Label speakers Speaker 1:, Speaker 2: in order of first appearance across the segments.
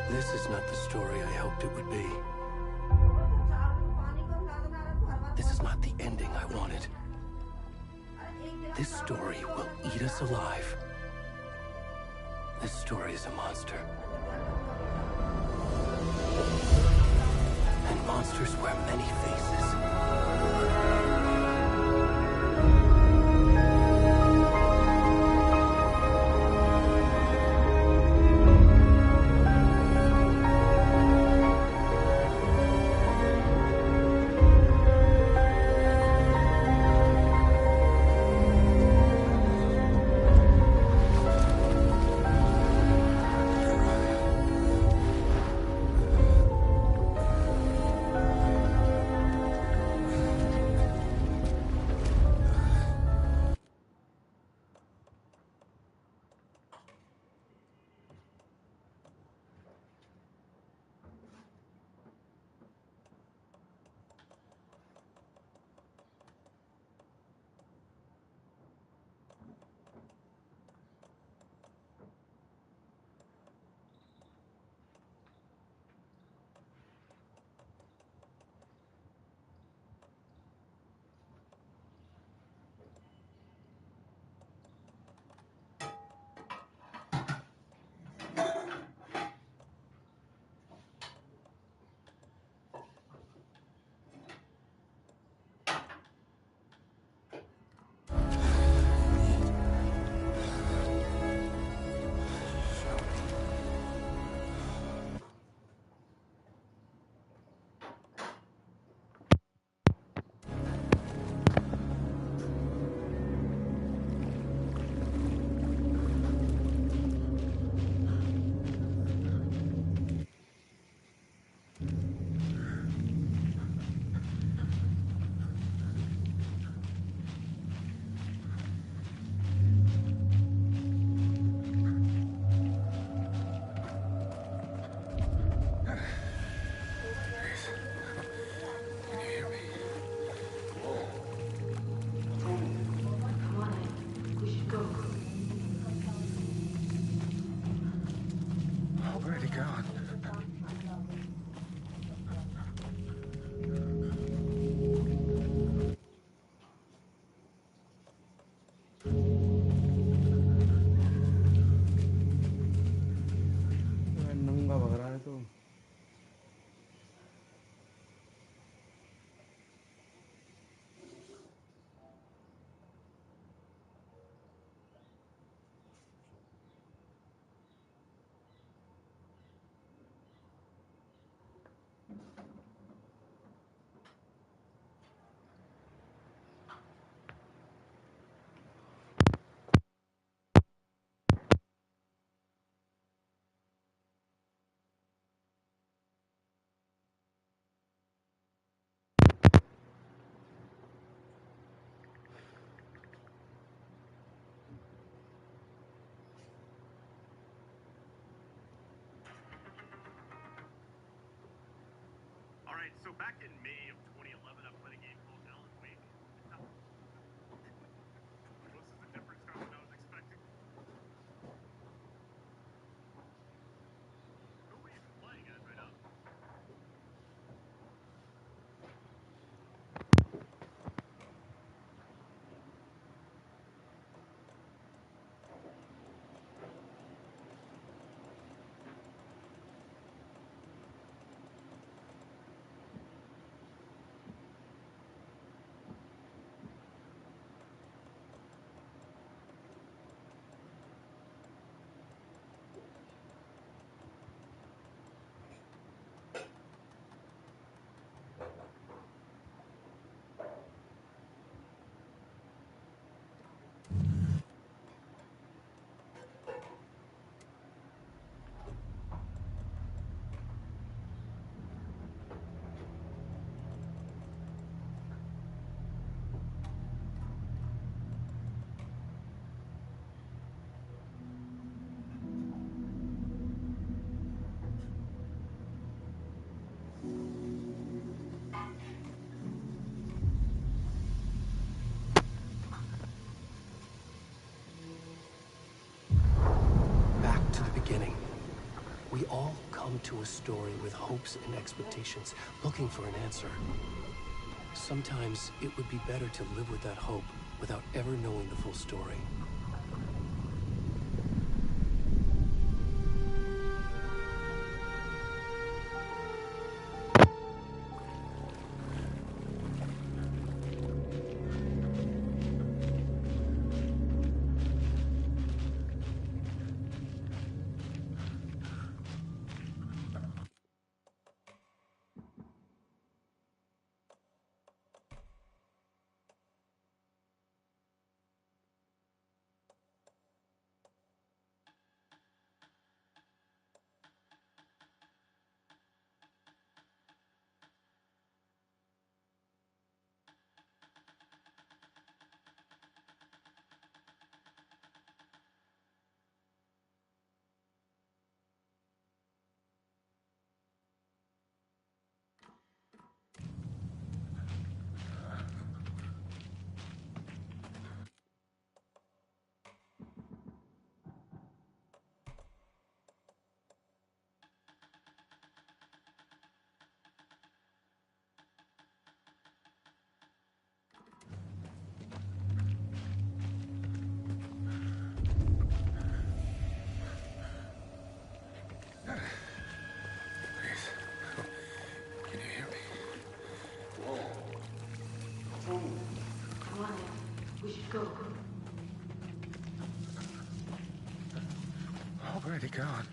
Speaker 1: This is not the story I hoped it would be. This is not the ending I wanted. This story will eat us alive. This story is a monster. And monsters wear many faces.
Speaker 2: Alright, so back in May of 2011, I played a game called Alan Wake. This is a different start than I was expecting. Who are we even playing as right now?
Speaker 1: We all come to a story with hopes and expectations, looking for an answer. Sometimes it would be better to live with that hope without ever knowing the full story.
Speaker 3: Go.
Speaker 4: Already gone.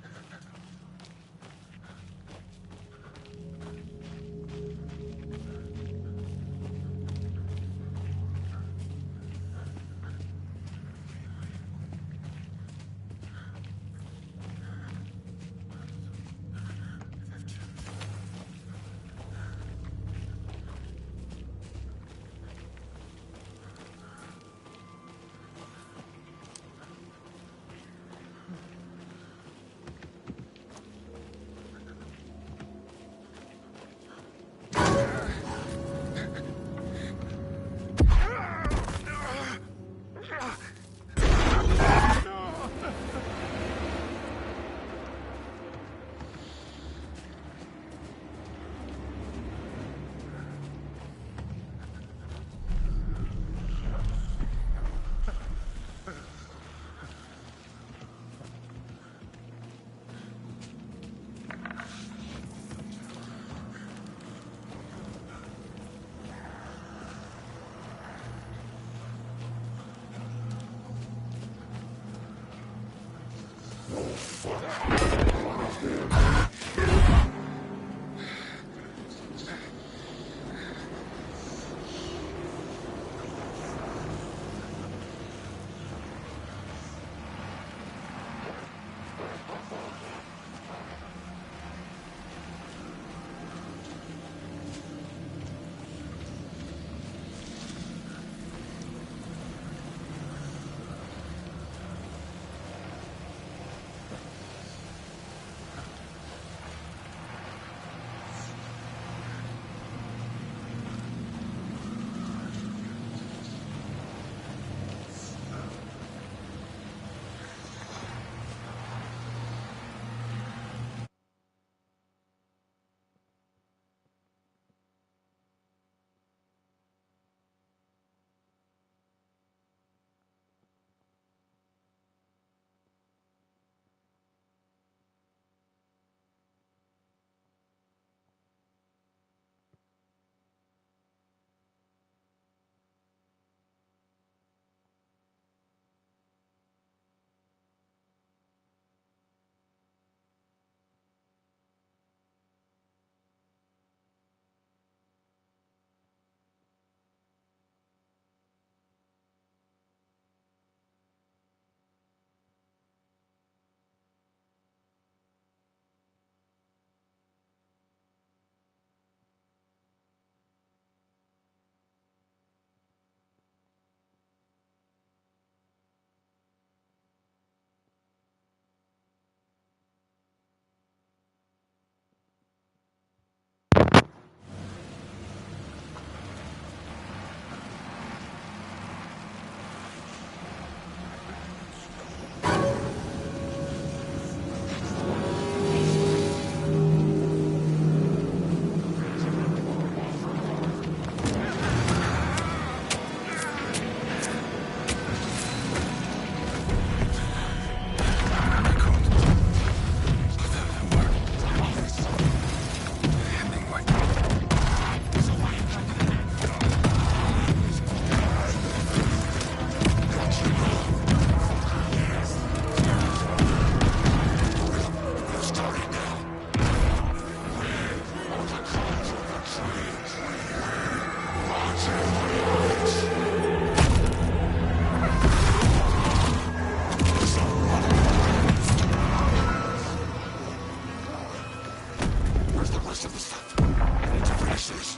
Speaker 3: of the stuff. I need to finish this.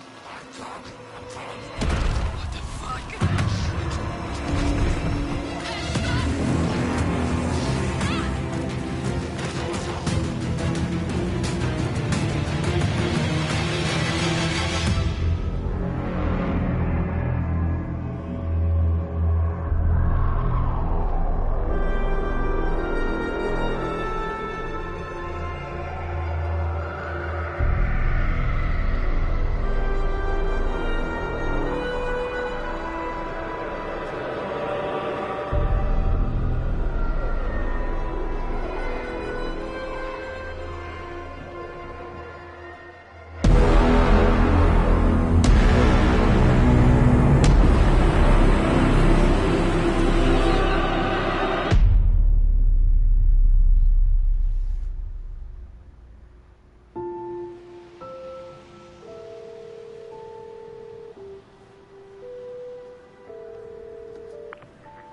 Speaker 4: What the fuck?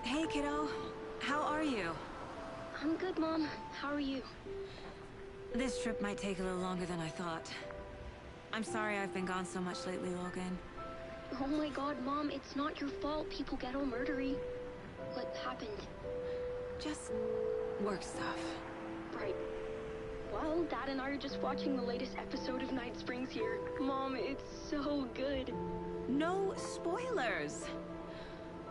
Speaker 5: Hey, kiddo. How are you?
Speaker 6: I'm good, Mom. How are you?
Speaker 5: This trip might take a little longer than I thought. I'm sorry I've been gone so much lately, Logan.
Speaker 6: Oh my god, Mom, it's not your fault people get all murdery. What happened?
Speaker 5: Just work stuff.
Speaker 6: Right. Well, Dad and I are just watching the latest episode of Night Springs here. Mom, it's so good.
Speaker 5: No spoilers!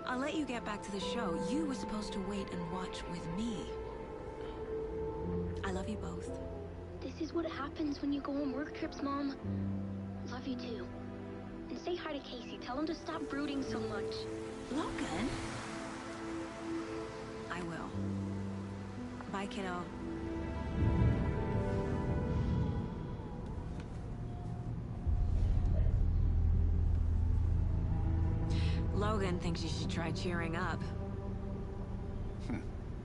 Speaker 5: I'll let you get back to the show. You were supposed to wait and watch with me. I love you both.
Speaker 6: This is what happens when you go on work trips, Mom. Love you too. And say hi to Casey. Tell him to stop brooding so much.
Speaker 5: Logan? I will. Bye, kiddo. Logan thinks you should try cheering up.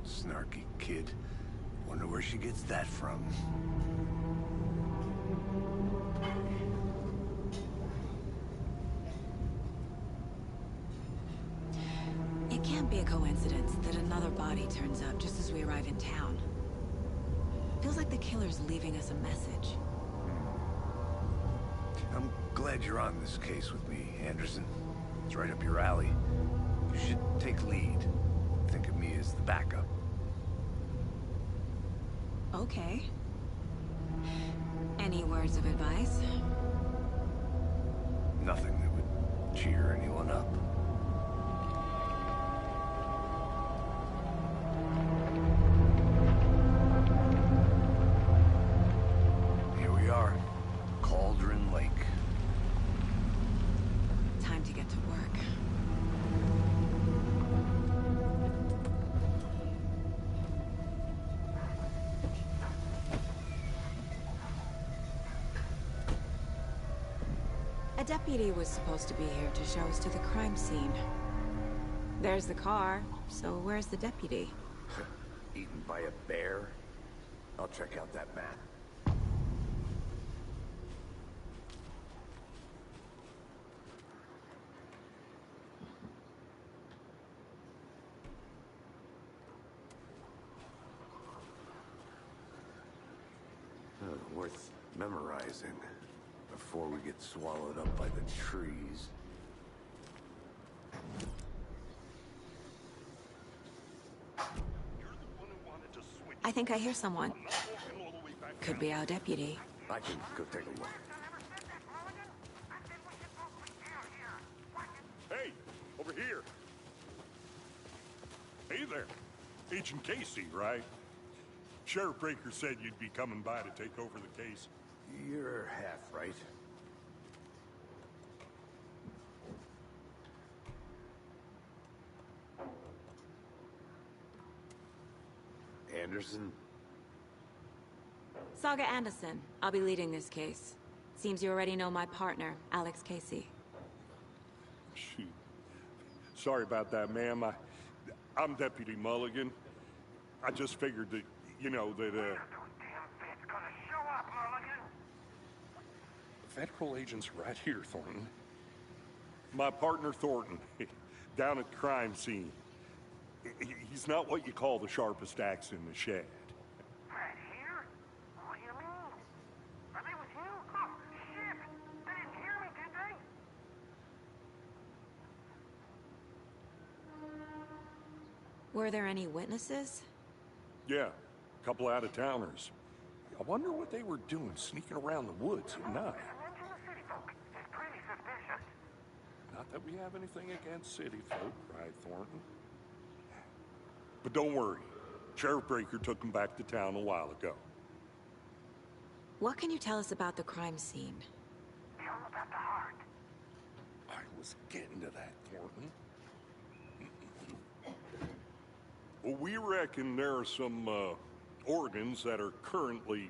Speaker 3: Snarky kid. Wonder where she gets that from.
Speaker 5: It can't be a coincidence that another body turns up just as we arrive in town. Feels like the killer's leaving us a message.
Speaker 3: I'm glad you're on this case with me, Anderson. It's right up your alley. You should take lead. Think of me as the backup.
Speaker 5: Okay. Any words of advice?
Speaker 3: Nothing that would cheer anyone up. Here we are. Cauldron Lake.
Speaker 5: Time to get to work. A deputy was supposed to be here to show us to the crime scene. There's the car, so where's the deputy?
Speaker 3: Eaten by a bear? I'll check out that map. Worth memorizing before we get swallowed up by the trees.
Speaker 5: I think I hear someone. Could be our deputy.
Speaker 3: I can go take a look.
Speaker 7: Hey, over here. Hey there. Agent Casey, right? Sheriff Breaker said you'd be coming by to take over the case.
Speaker 3: You're half right. Anderson?
Speaker 5: Saga Anderson. I'll be leading this case. Seems you already know my partner, Alex Casey.
Speaker 7: Shoot. Sorry about that, ma'am. I'm Deputy Mulligan. I just figured that, you know, that, Federal agents right here, Thornton. My partner, Thornton, down at the crime scene. He's not what you call the sharpest axe in the shed.
Speaker 2: Right here? What do you mean? Are they with you?
Speaker 5: Were there any witnesses?
Speaker 7: Yeah, a couple out-of-towners. I wonder what they were doing sneaking around the woods at night. Not that we have anything against city folk, right, Thornton? But don't worry. Sheriff Breaker took them back to town a while ago.
Speaker 5: What can you tell us about the crime scene?
Speaker 7: I was getting to that, Thornton. Well, we reckon there are some organs that are currently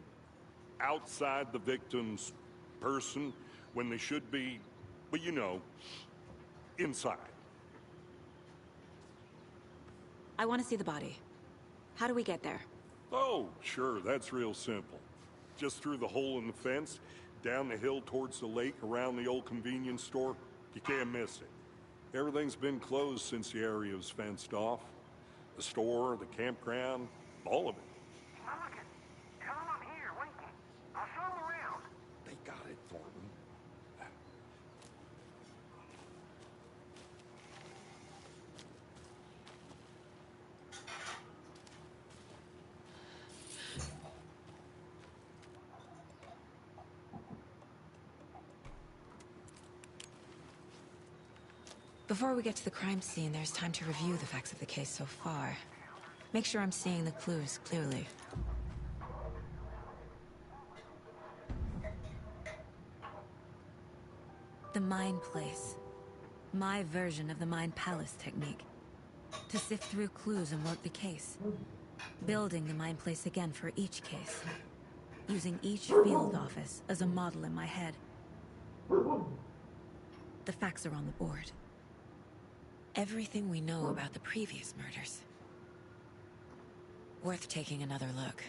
Speaker 7: outside the victim's person when they should be, well, you know, inside.
Speaker 5: I want to see the body. How do we get there?
Speaker 7: Oh, sure, that's real simple. Just through the hole in the fence, down the hill towards the lake, around the old convenience store. You can't miss it. Everything's been closed since the area was fenced off. The store, the campground, all of it.
Speaker 2: Tell him I'm here, waiting. I'll show him around.
Speaker 7: They got it, Thornton.
Speaker 5: Before we get to the crime scene, there's time to review the facts of the case so far. Make sure I'm seeing the clues clearly. The Mind Place. My version of the Mind Palace technique. To sift through clues and work the case. Building the Mind Place again for each case. Using each field office as a model in my head. The facts are on the board. Everything we know about the previous murders. Worth taking another look.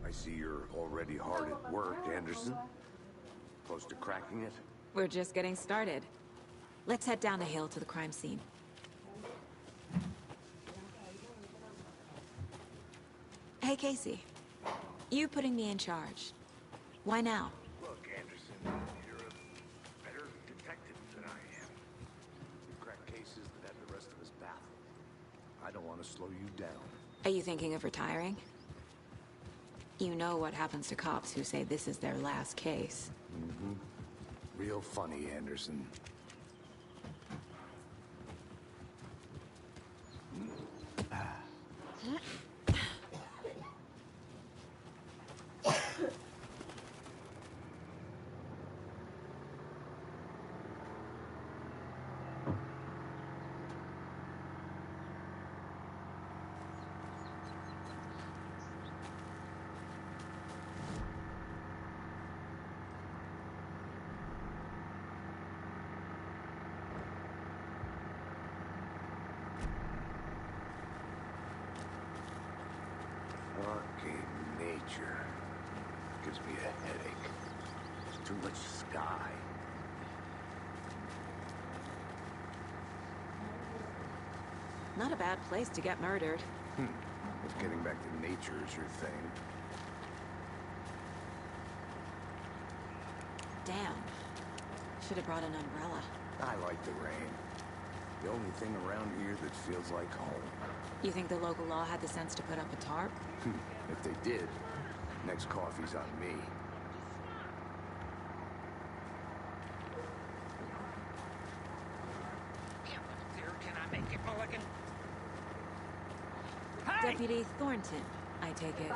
Speaker 3: I see you're already hard at work, Anderson. Close to cracking it?
Speaker 5: We're just getting started. Let's head down the hill to the crime scene. Hey, Casey. You putting me in charge. Why now?
Speaker 3: Look, Anderson, you're a better detective than I am. You crack cases that have the rest of us baffled. I don't want to slow you down.
Speaker 5: Are you thinking of retiring? You know what happens to cops who say this is their last case.
Speaker 3: Mm-hmm. Real funny, Anderson. Fucking nature. Gives me a headache. There's too much sky.
Speaker 5: Not a bad place to get murdered.
Speaker 3: If getting back to nature is your thing.
Speaker 5: Damn. Should have brought an umbrella.
Speaker 3: I like the rain. The only thing around here that feels like home.
Speaker 5: You think the local law had the sense to put up a tarp?
Speaker 3: If they did, Next coffee's on me.
Speaker 4: Can I make it, Mulligan? Hey!
Speaker 5: Deputy Thornton, I take it.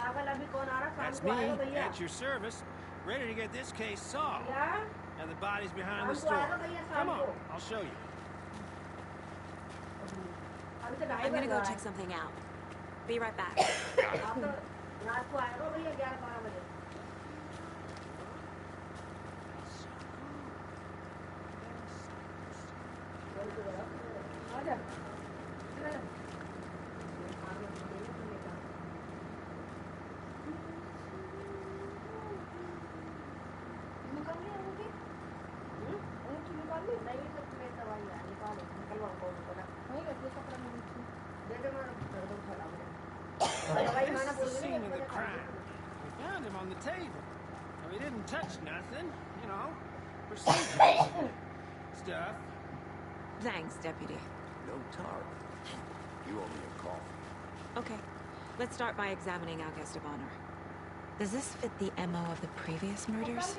Speaker 4: That's me, at your service, ready to get this case solved. Now the body's behind the store. Come on, I'll show you.
Speaker 5: I'm gonna go check something out. Be right back.
Speaker 4: This is the scene of the crime. We found him on the table. Now, he didn't touch nothing, you know, procedures stuff.
Speaker 5: Thanks, Deputy.
Speaker 3: No tar. You owe me a coffee.
Speaker 5: Okay, let's start by examining our guest of honor. Does this fit the MO of the previous murders?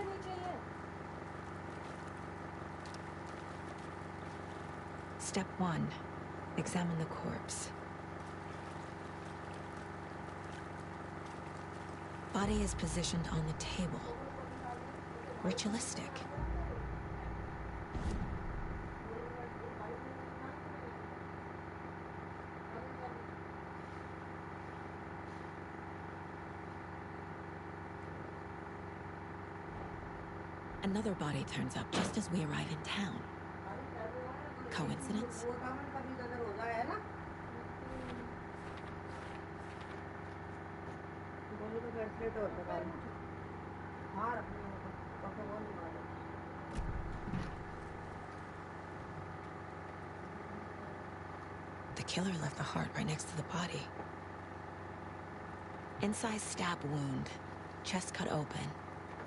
Speaker 5: Step 1. Examine the corpse. Body is positioned on the table. Ritualistic. Another body turns up just as we arrive in town. Coincidence? The killer left the heart right next to the body. Incised stab wound, chest cut open,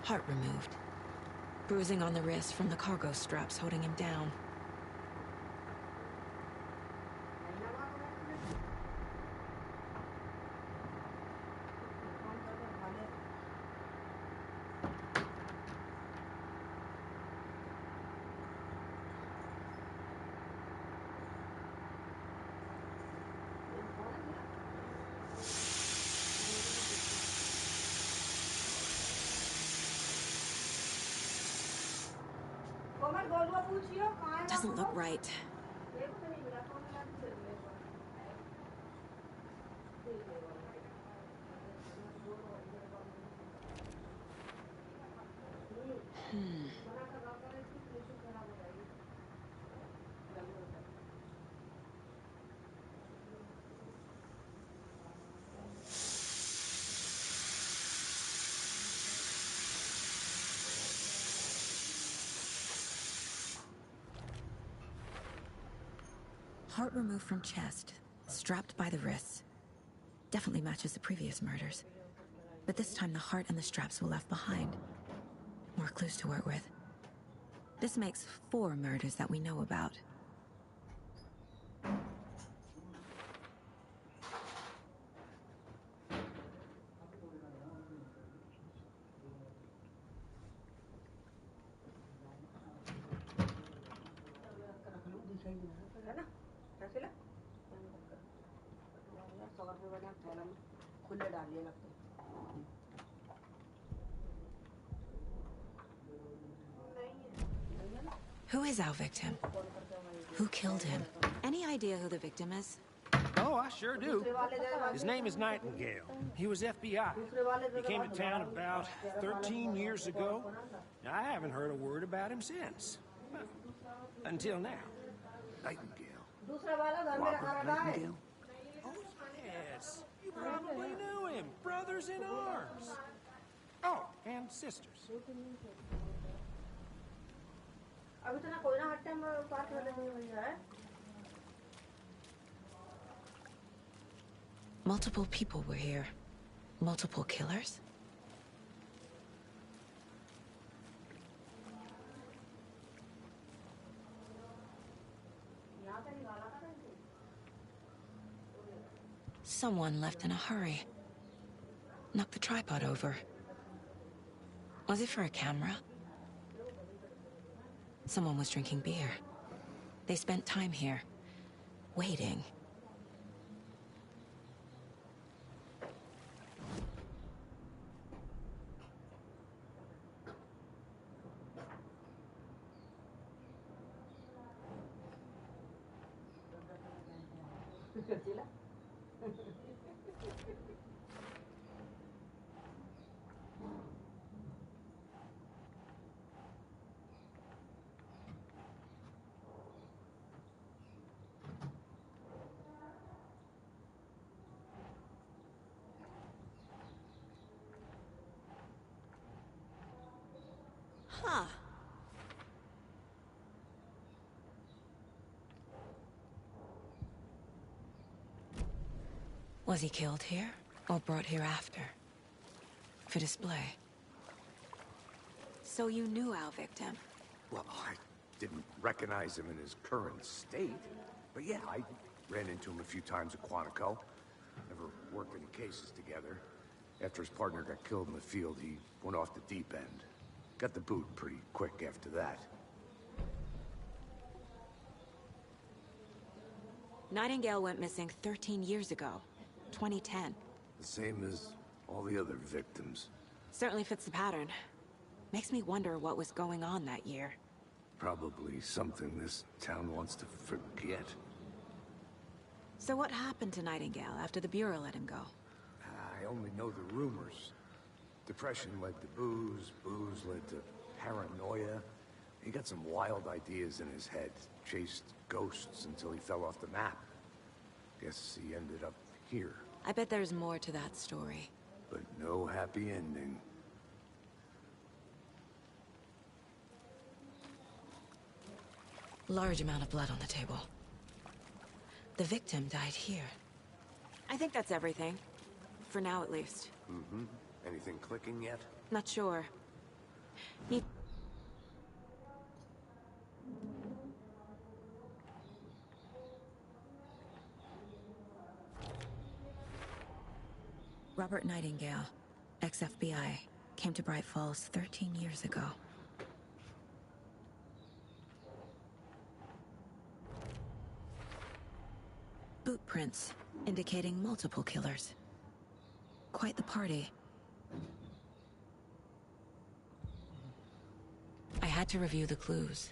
Speaker 5: heart removed. Bruising on the wrist from the cargo straps holding him down. Doesn't look right. Heart removed from chest, strapped by the wrists. Definitely matches the previous murders. But this time the heart and the straps were left behind. More clues to work with. This makes 4 murders that we know about. Who is our victim? Who killed him? Any idea who the victim is?
Speaker 4: Oh, I sure do. His name is Nightingale. He was FBI. He came to town about 13 years ago. I haven't heard a word about him since. Well, until now.
Speaker 3: Nightingale. Robert Nightingale?
Speaker 4: Oh, yes. You probably knew him. Brothers in arms. Oh, and sisters.
Speaker 5: Multiple people were here. Multiple killers? Someone left in a hurry. knocked the tripod over. Was it for a camera? Someone was drinking beer. They spent time here, waiting. Huh. Was he killed here, or brought here after? For display? So you knew our victim?
Speaker 3: Well, I didn't recognize him in his current state. But yeah, I ran into him a few times at Quantico. Never worked any cases together. After his partner got killed in the field, he went off the deep end. Got the boot pretty quick after that.
Speaker 5: Nightingale went missing 13 years ago. 2010.
Speaker 3: The same as all the other victims.
Speaker 5: Certainly fits the pattern. Makes me wonder what was going on that year.
Speaker 3: Probably something this town wants to forget.
Speaker 5: So what happened to Nightingale after the Bureau let him go?
Speaker 3: I only know the rumors. Depression led to booze, booze led to paranoia. He got some wild ideas in his head, chased ghosts until he fell off the map. Guess he ended up here.
Speaker 5: I bet there's more to that story.
Speaker 3: But no happy ending.
Speaker 5: Large amount of blood on the table. The victim died here. I think that's everything. For now, at least.
Speaker 3: Mm-hmm. Anything clicking yet?
Speaker 5: Not sure. Need... Robert Nightingale, ex-FBI, came to Bright Falls 13 years ago. Boot prints, indicating multiple killers. Quite the party. I had to review the clues.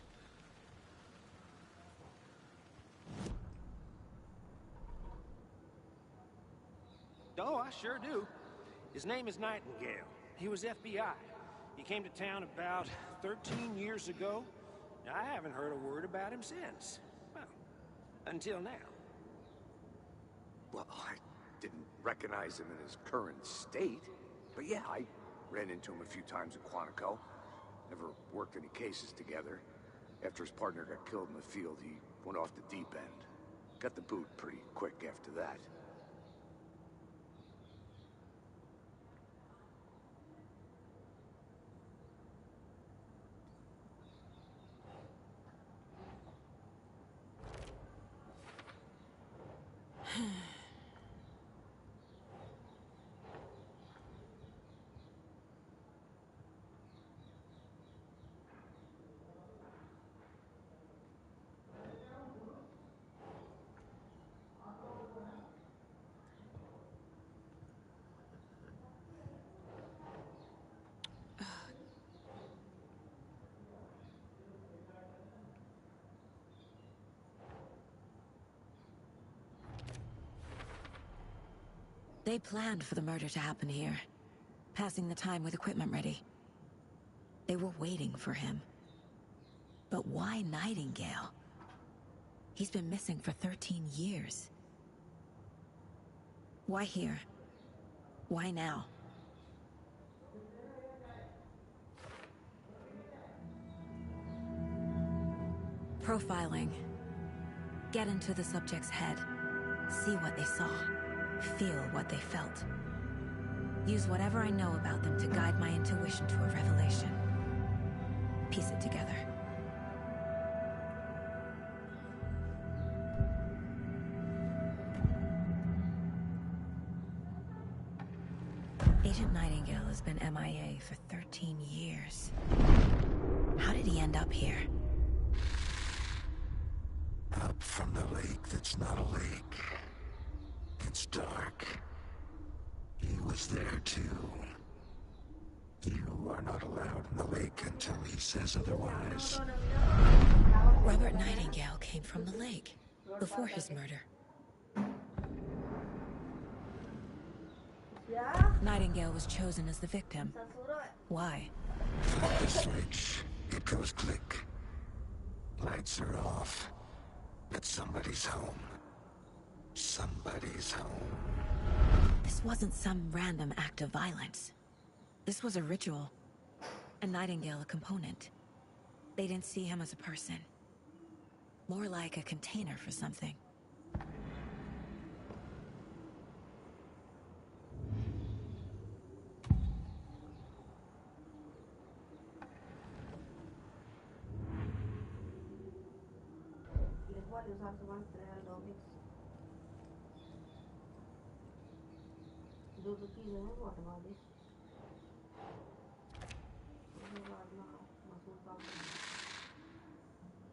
Speaker 4: Oh, I sure do. His name is Nightingale. He was FBI. He came to town about 13 years ago. I haven't heard a word about him since. Well, until now.
Speaker 3: Well, I didn't recognize him in his current state. But yeah, I ran into him a few times at Quantico. Never worked any cases together. After his partner got killed in the field, he went off the deep end. Got the boot pretty quick after that.
Speaker 5: They planned for the murder to happen here, passing the time with equipment ready. They were waiting for him. But why Nightingale? He's been missing for 13 years. Why here? Why now? Profiling. Get into the subject's head. See what they saw. Feel what they felt. Use whatever I know about them to guide my intuition to a revelation. Piece it together. Agent Nightingale has been MIA for 13 years. How did he end up here?
Speaker 8: Up from the lake that's not a lake. It's dark. He was there too. You are not allowed in the lake until he says otherwise.
Speaker 5: Robert Nightingale came from the lake before his murder. Nightingale was chosen as the victim. Why?
Speaker 8: Flip the switch. It goes click. Lights are off. But somebody's home. Somebody's home.
Speaker 5: This wasn't some random act of violence. This was a ritual. And Nightingale a component. They didn't see him as a person. More like a container for something.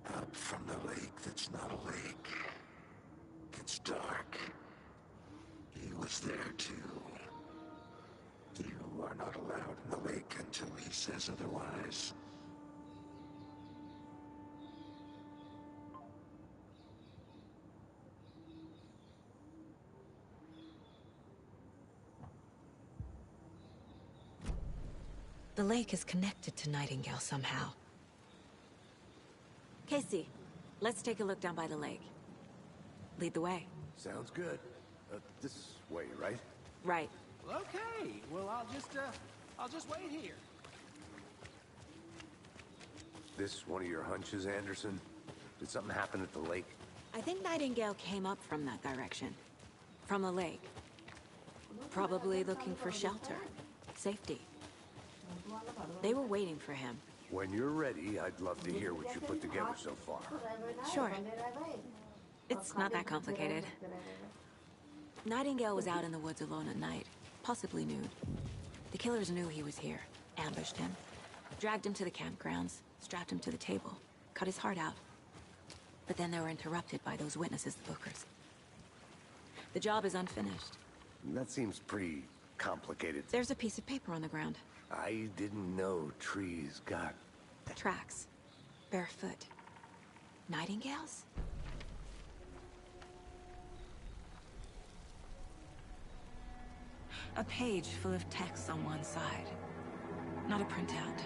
Speaker 8: Up from the lake that's not a lake. It's dark. He was there too. You are not allowed in the lake until he says otherwise.
Speaker 5: The lake is connected to Nightingale somehow. Casey, let's take a look down by the lake. Lead the way.
Speaker 3: Sounds good. This way, right?
Speaker 5: Right.
Speaker 4: Okay, well, I'll just wait here.
Speaker 3: This one of your hunches, Anderson? Did something happen at the lake?
Speaker 5: I think Nightingale came up from that direction. From the lake. Probably looking for shelter. Safety. They were waiting for him.
Speaker 3: When you're ready, I'd love to hear what you put together so far.
Speaker 5: Sure. It's not that complicated. Nightingale was out in the woods alone at night, possibly nude. The killers knew he was here, ambushed him, dragged him to the campgrounds, strapped him to the table, cut his heart out. But then they were interrupted by those witnesses, the Bookers. The job is unfinished.
Speaker 3: That seems pretty complicated.
Speaker 5: There's a piece of paper on the ground.
Speaker 3: I didn't know trees got...
Speaker 5: Tracks. Barefoot. Nightingales? A page full of text on one side. Not a printout.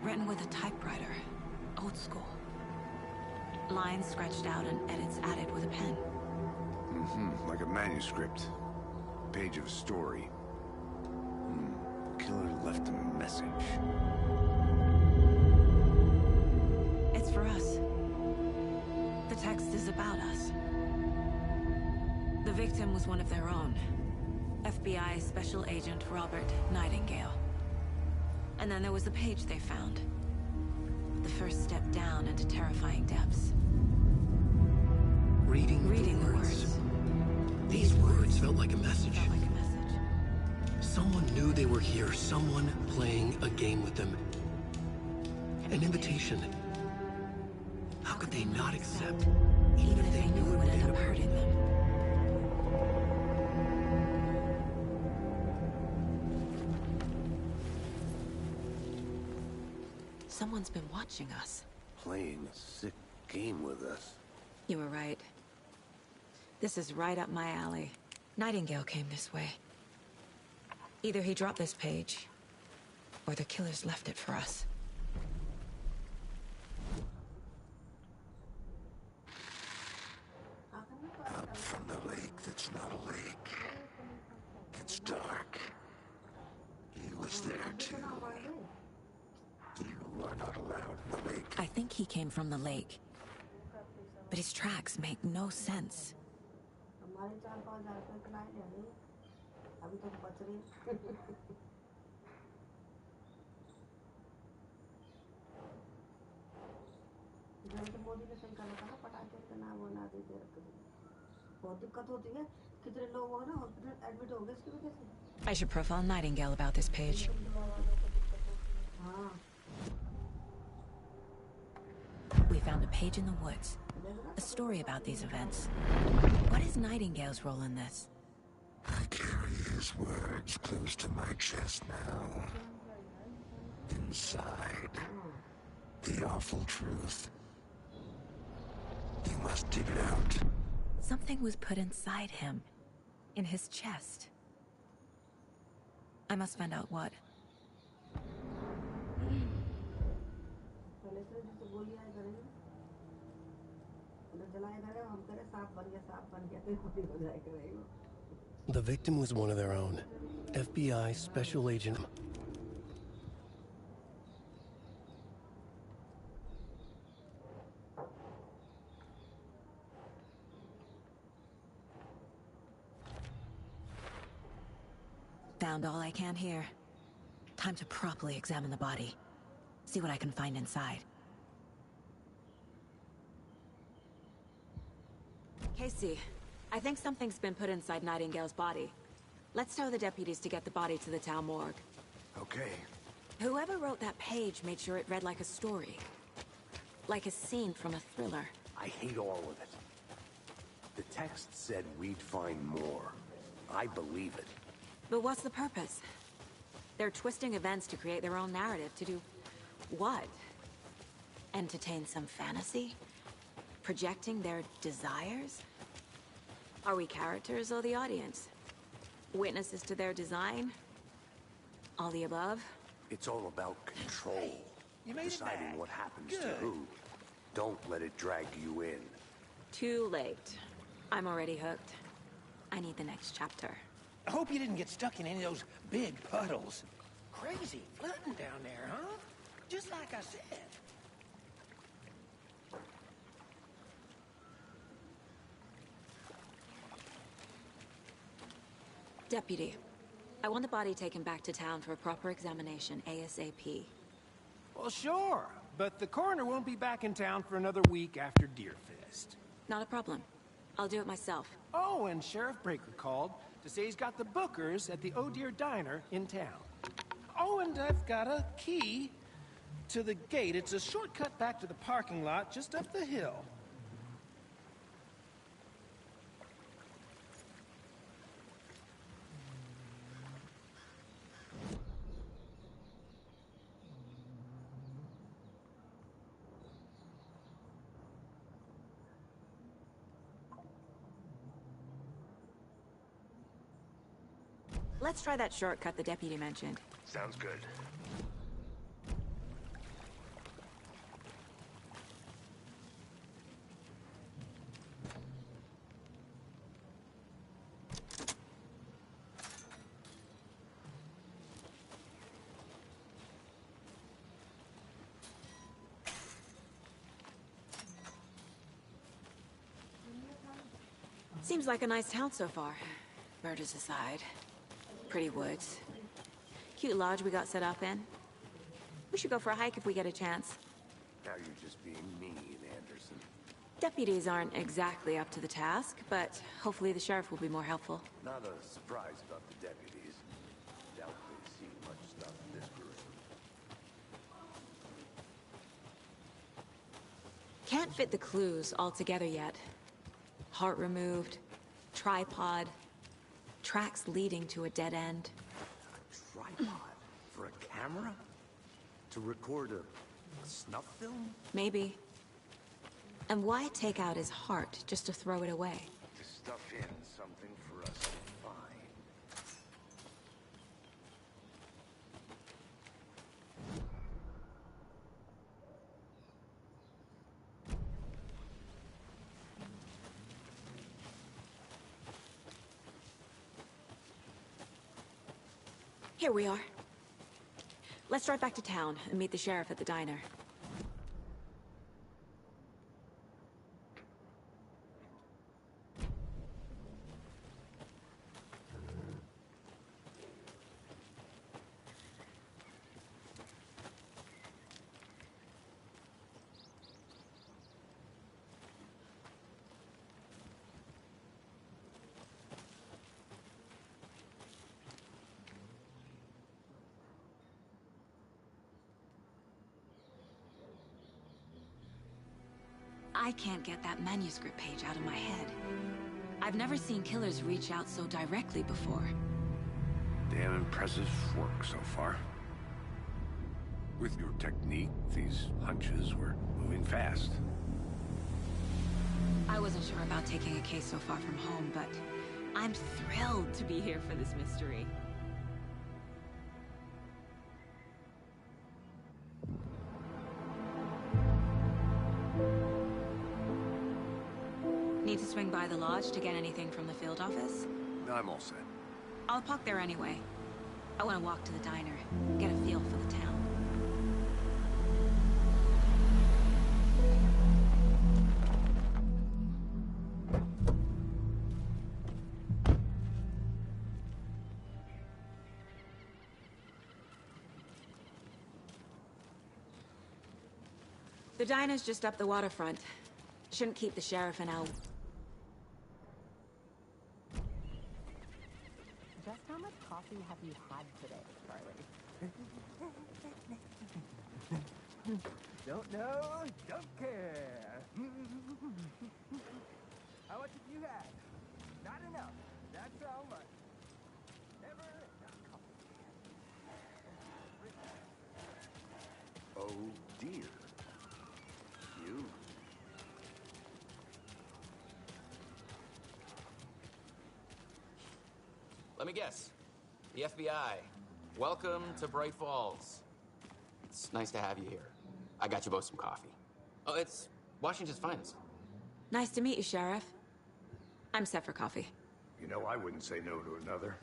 Speaker 5: Written with a typewriter. Old school. Lines scratched out and edits added with a pen.
Speaker 3: Like a manuscript. Page of a story. Killer left a message.
Speaker 5: It's for us. The text is about us. The victim was one of their own. FBI Special Agent Robert Nightingale. And then there was the page they found. The first step down into terrifying depths.
Speaker 1: Reading the words. These words felt like a message. Someone knew they were here, someone playing a game with them. An invitation. How could they not accept, even if they knew it would end up hurting them?
Speaker 5: Someone's been watching us.
Speaker 3: Playing a sick game with us.
Speaker 5: You were right. This is right up my alley. Nightingale came this way. Either he dropped this page, or the killers left it for us.
Speaker 8: Up from the lake that's not a lake. It's dark. He was there too. You are not allowed in the lake.
Speaker 5: I think he came from the lake. But his tracks make no sense.
Speaker 9: बहुत दिक्कत होती है
Speaker 5: I should profile Nightingale about this page. We found a page in the woods. A story about these events. What is Nightingale's role in this?
Speaker 8: I carry his words close to my chest now. Inside, the awful truth. You must dig it out.
Speaker 5: Something was put inside him. In his chest. I must find out what.
Speaker 1: The victim was one of their own. FBI Special Agent.
Speaker 5: Found all I can here. Time to properly examine the body. See what I can find inside. Casey, I think something's been put inside Nightingale's body. Let's tell the deputies to get the body to the town morgue.
Speaker 3: Okay.
Speaker 5: Whoever wrote that page made sure it read like a story. Like a scene from a thriller.
Speaker 3: I hate all of it. The text said we'd find more. I believe it.
Speaker 5: But what's the purpose? They're twisting events to create their own narrative. To do what? Entertain some fantasy? Projecting their desires? Are we characters or the audience? Witnesses to their design? All the above?
Speaker 3: It's all about control.
Speaker 4: You made it
Speaker 3: Deciding
Speaker 4: back.
Speaker 3: what happens
Speaker 4: Good.
Speaker 3: to who. Don't let it drag you in.
Speaker 5: Too late. I'm already hooked. I need the next chapter.
Speaker 4: I hope you didn't get stuck in any of those big puddles. Crazy flooding down there, huh? Just like I said.
Speaker 5: Deputy, I want the body taken back to town for a proper examination ASAP.
Speaker 4: Well, sure, but the coroner won't be back in town for another week after Deerfest.
Speaker 5: Not a problem. I'll do it myself.
Speaker 4: Oh, and Sheriff Breaker called to say he's got the Bookers at the Oh Dear Diner in town. Oh, and I've got a key to the gate. It's a shortcut back to the parking lot just up the hill.
Speaker 5: Let's try that shortcut the deputy mentioned.
Speaker 3: Sounds good.
Speaker 5: Seems like a nice town so far. Murders aside. Pretty woods. Cute lodge we got set up in. We should go for a hike if we get a chance.
Speaker 3: Now you're just being mean, Anderson.
Speaker 5: Deputies aren't exactly up to the task, but hopefully the sheriff will be more helpful.
Speaker 3: Not a surprise about the deputies. Doubt they've seen much stuff in this group.
Speaker 5: Can't fit the clues all together yet. Heart removed, tripod, tracks leading to a dead end.
Speaker 3: A tripod? For a camera? To record a snuff film?
Speaker 5: Maybe. And why take out his heart just to throw it away?
Speaker 3: To stuff in something for us to find.
Speaker 5: Here we are. Let's drive back to town and meet the sheriff at the diner. I can't get that manuscript page out of my head. I've never seen killers reach out so directly before.
Speaker 3: Damn impressive work so far. With your technique, these hunches were moving fast.
Speaker 5: I wasn't sure about taking a case so far from home, but I'm thrilled to be here for this mystery. Need to swing by the lodge to get anything from the field office?
Speaker 3: I'm all set.
Speaker 5: I'll park there anyway. I want to walk to the diner, get a feel for the town. The diner's just up the waterfront. Shouldn't keep the sheriff and Al.
Speaker 9: Just how much coffee have you had today, Charlie?
Speaker 10: Don't know, don't care. How much have you had? Not enough. That's how much. Never enough coffee.
Speaker 3: Oh dear. You.
Speaker 11: Let me guess. The FBI. Welcome to Bright Falls. It's nice to have you here. I got you both some coffee. Oh, it's Washington's finest.
Speaker 5: Nice to meet you, Sheriff. I'm set for coffee.
Speaker 3: You know, I wouldn't say no to another.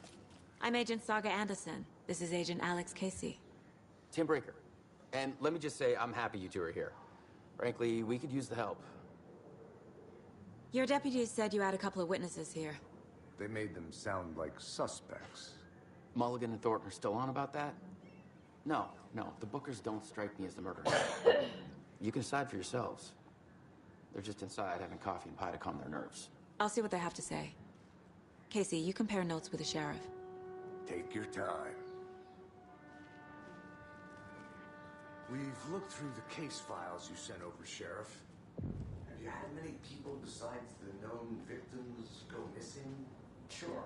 Speaker 5: I'm Agent Saga Anderson. This is Agent Alex Casey.
Speaker 11: Tim Breaker. And let me just say, I'm happy you two are here. Frankly, we could use the help.
Speaker 5: Your deputies said you had a couple of witnesses here.
Speaker 3: They made them sound like suspects.
Speaker 11: Mulligan and Thornton are still on about that? No, the Bookers don't strike me as the murderers. You can decide for yourselves. They're just inside having coffee and pie to calm their nerves.
Speaker 5: I'll see what they have to say. Casey, you compare notes with the sheriff.
Speaker 3: Take your time. We've looked through the case files you sent over, Sheriff. Have you had many people besides the known victims go missing?
Speaker 11: Sure.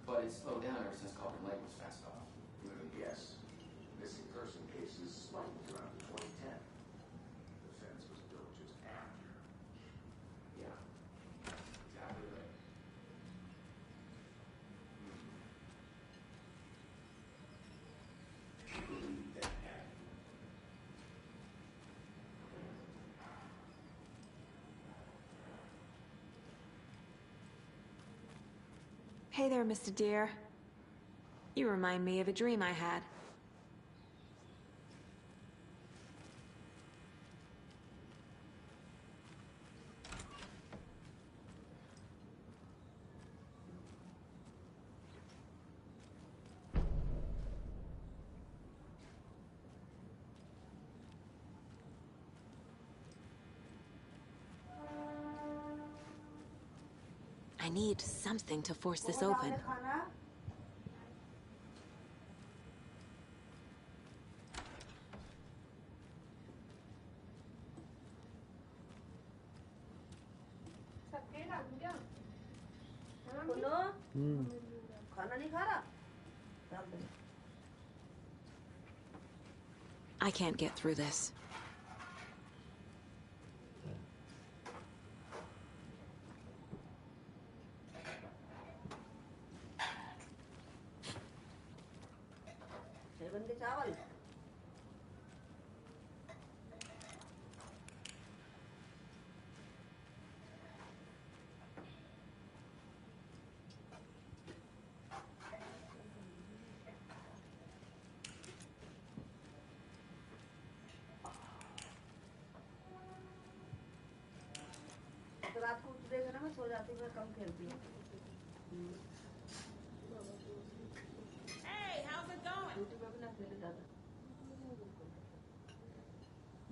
Speaker 11: But it's slowed down ever since Culver Lake was fast off.
Speaker 3: Yes. Missing person cases spiked around 2010. The fence was built just after.
Speaker 11: Yeah. Exactly right.
Speaker 3: I can't believe that happened.
Speaker 5: Hey there, Mr. Deere. You remind me of a dream I had. I need something to force this open. I can't get through this.
Speaker 12: रात को उठेगा ना मैं सो जाती हूँ मैं कम खेलती हूँ
Speaker 13: Hey, how's it going?
Speaker 12: Duty पे भी ना खेले ज्यादा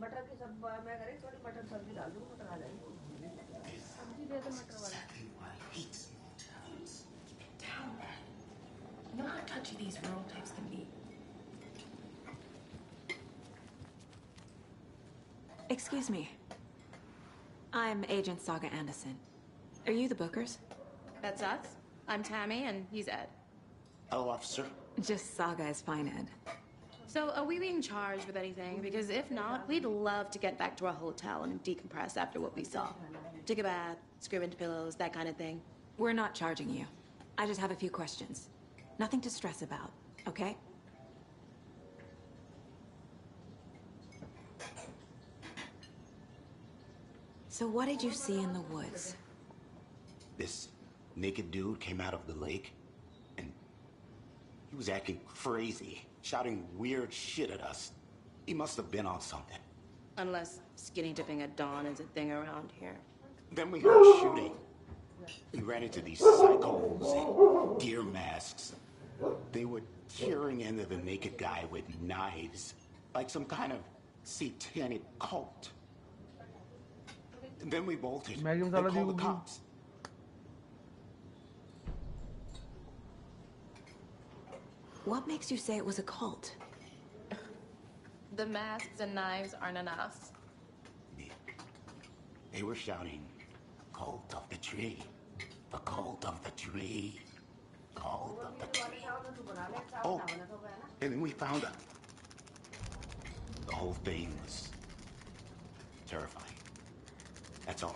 Speaker 12: मटर की सब मैं करें थोड़ी मटर सब्जी डाल दूँ मटर आ जाएगी सब्जी दे दो मटर वाला
Speaker 13: You know how touchy these rural types can be.
Speaker 5: Excuse me. I'm Agent Saga Anderson. Are you the Bookers?
Speaker 13: That's us. I'm Tammy, and he's Ed.
Speaker 14: Hello, officer.
Speaker 5: Just Saga is fine, Ed.
Speaker 13: So, are we being charged with anything? Because if not, we'd love to get back to our hotel and decompress after what we saw. Take a bath, scream into pillows, that kind of thing.
Speaker 5: We're not charging you. I just have a few questions. Nothing to stress about, okay? So what did you see in the woods?
Speaker 14: This naked dude came out of the lake, and he was acting crazy, shouting weird shit at us. He must have been on something.
Speaker 13: Unless skinny dipping at dawn is a thing around here.
Speaker 14: Then we heard shooting. We ran into these psychos in deer masks. They were tearing into the naked guy with knives, like some kind of satanic cult. And then we bolted and called the cops.
Speaker 5: What makes you say it was a cult?
Speaker 13: The masks and knives aren't enough.
Speaker 14: They were shouting, "Cult of the tree, the cult of the tree, cult of the tree." Oh, and then we found out. The whole thing was terrifying. That's all.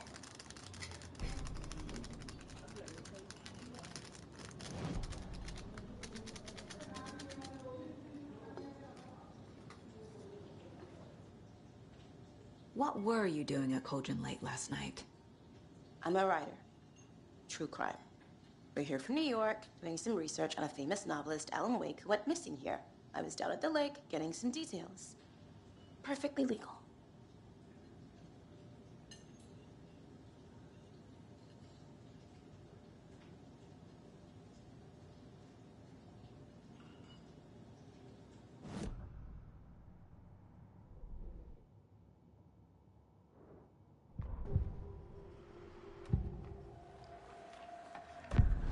Speaker 5: What were you doing at Cauldron Lake last night?
Speaker 13: I'm a writer. True crime. We're here from New York, doing some research on a famous novelist, Alan Wake, who went missing here. I was down at the lake, getting some details. Perfectly legal.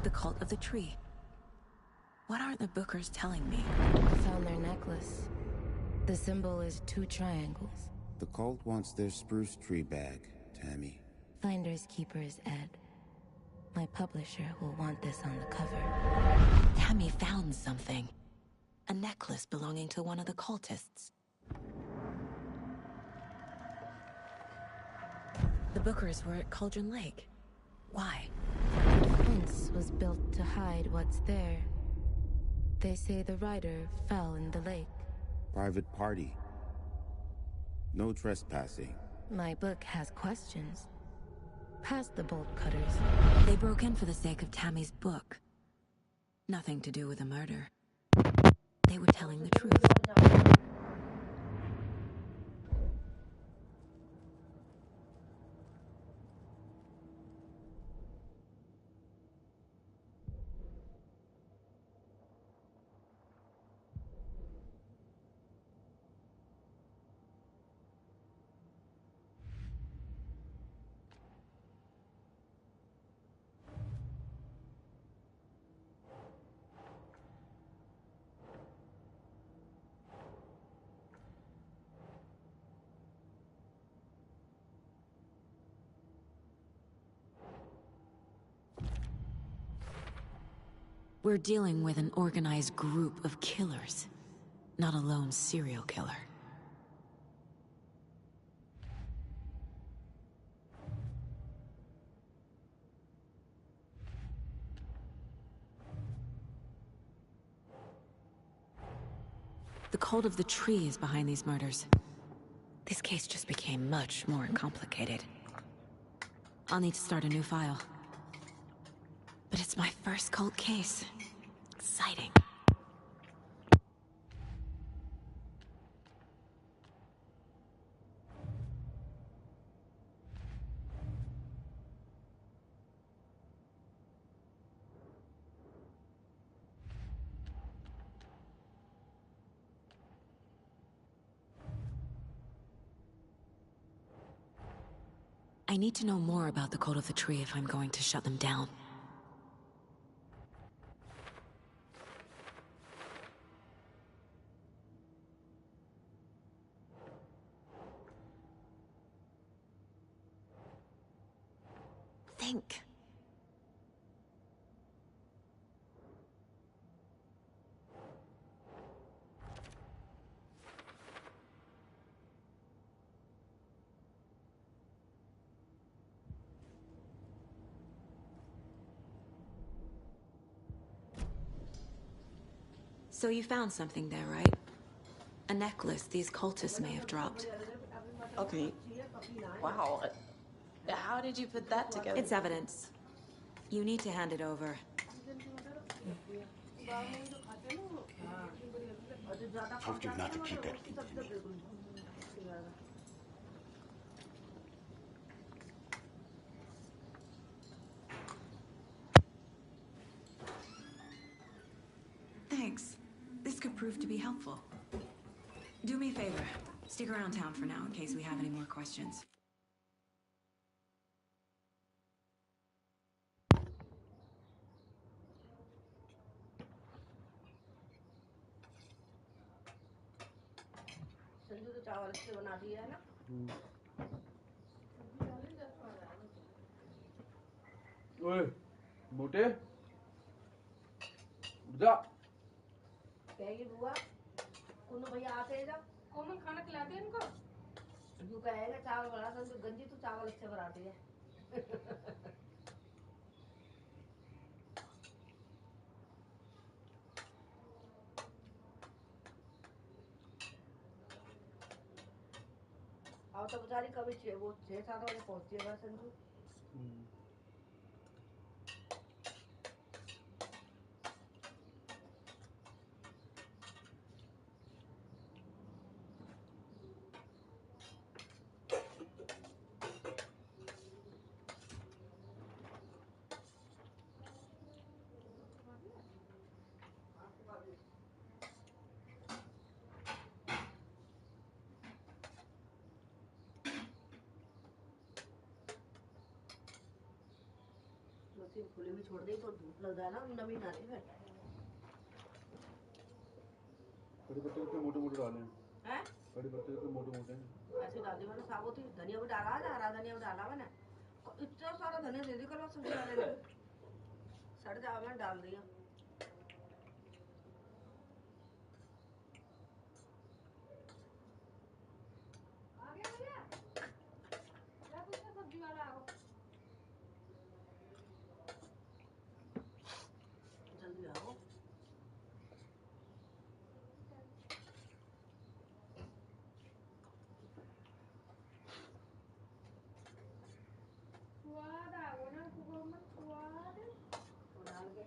Speaker 5: The cult of the tree. What are the Bookers telling me?
Speaker 15: I found their necklace. The symbol is 2 triangles.
Speaker 16: The cult wants their spruce tree back, Tammy.
Speaker 15: Finders keepers, Ed. My publisher will want this on the cover.
Speaker 5: Tammy found something. A necklace belonging to one of the cultists. The Bookers were at Cauldron Lake. Why?
Speaker 15: The fence was built to hide what's there. They say the rider fell in the lake.
Speaker 16: Private party. No trespassing.
Speaker 15: My book has questions. Past the bolt cutters.
Speaker 5: They broke in for the sake of Tammy's book. Nothing to do with a murder. They were telling the truth. We're dealing with an organized group of killers, not a lone serial killer. The cult of the tree is behind these murders. This case just became much more complicated. I'll need to start a new file. But it's my first cult case. Exciting. I need to know more about the cult of the tree if I'm going to shut them down. think. So you found something there, right? A necklace these cultists may have dropped.
Speaker 13: Okay. Wow. How did you put that together?
Speaker 5: It's evidence. You need to hand it over.
Speaker 14: Told you not to keep that thing to me.
Speaker 5: Thanks. This could prove to be helpful. Do me a favor. Stick around town for now in case we have any more questions.
Speaker 12: Sanju तो चावल अच्छे बना दिया है ना
Speaker 17: ओए मोटे जा
Speaker 12: कहेगी बुआ कुन्नू भैया आते हैं जब कोमल खाना खिलाते हैं इनको यू कहेगा चावल बना संजू गंजी तो चावल अच्छे बनाती है अब तो बेचारी कभी 6-7 बजे पहुंचती है संजू मशीन खुली भी छोड़ दी तो धूप लग जाए ना नमी ना आती फिर
Speaker 17: कड़ी पत्ते कितने मोटे मोटे डाले
Speaker 12: हैं
Speaker 17: कड़ी पत्ते कितने मोटे मोटे
Speaker 12: ऐसे डाल दी मैंने साबुत ही धनिया भी डाला है हरा धनिया भी डाला मैंने इतना सारा धनिया दे दी कल सब्जी वाले ने सड़ जा मैंने डाल दिया सब्जी वाला आओ जल्दी आओ स्वाद आओ ना कुकर में स्वाद तो डाल के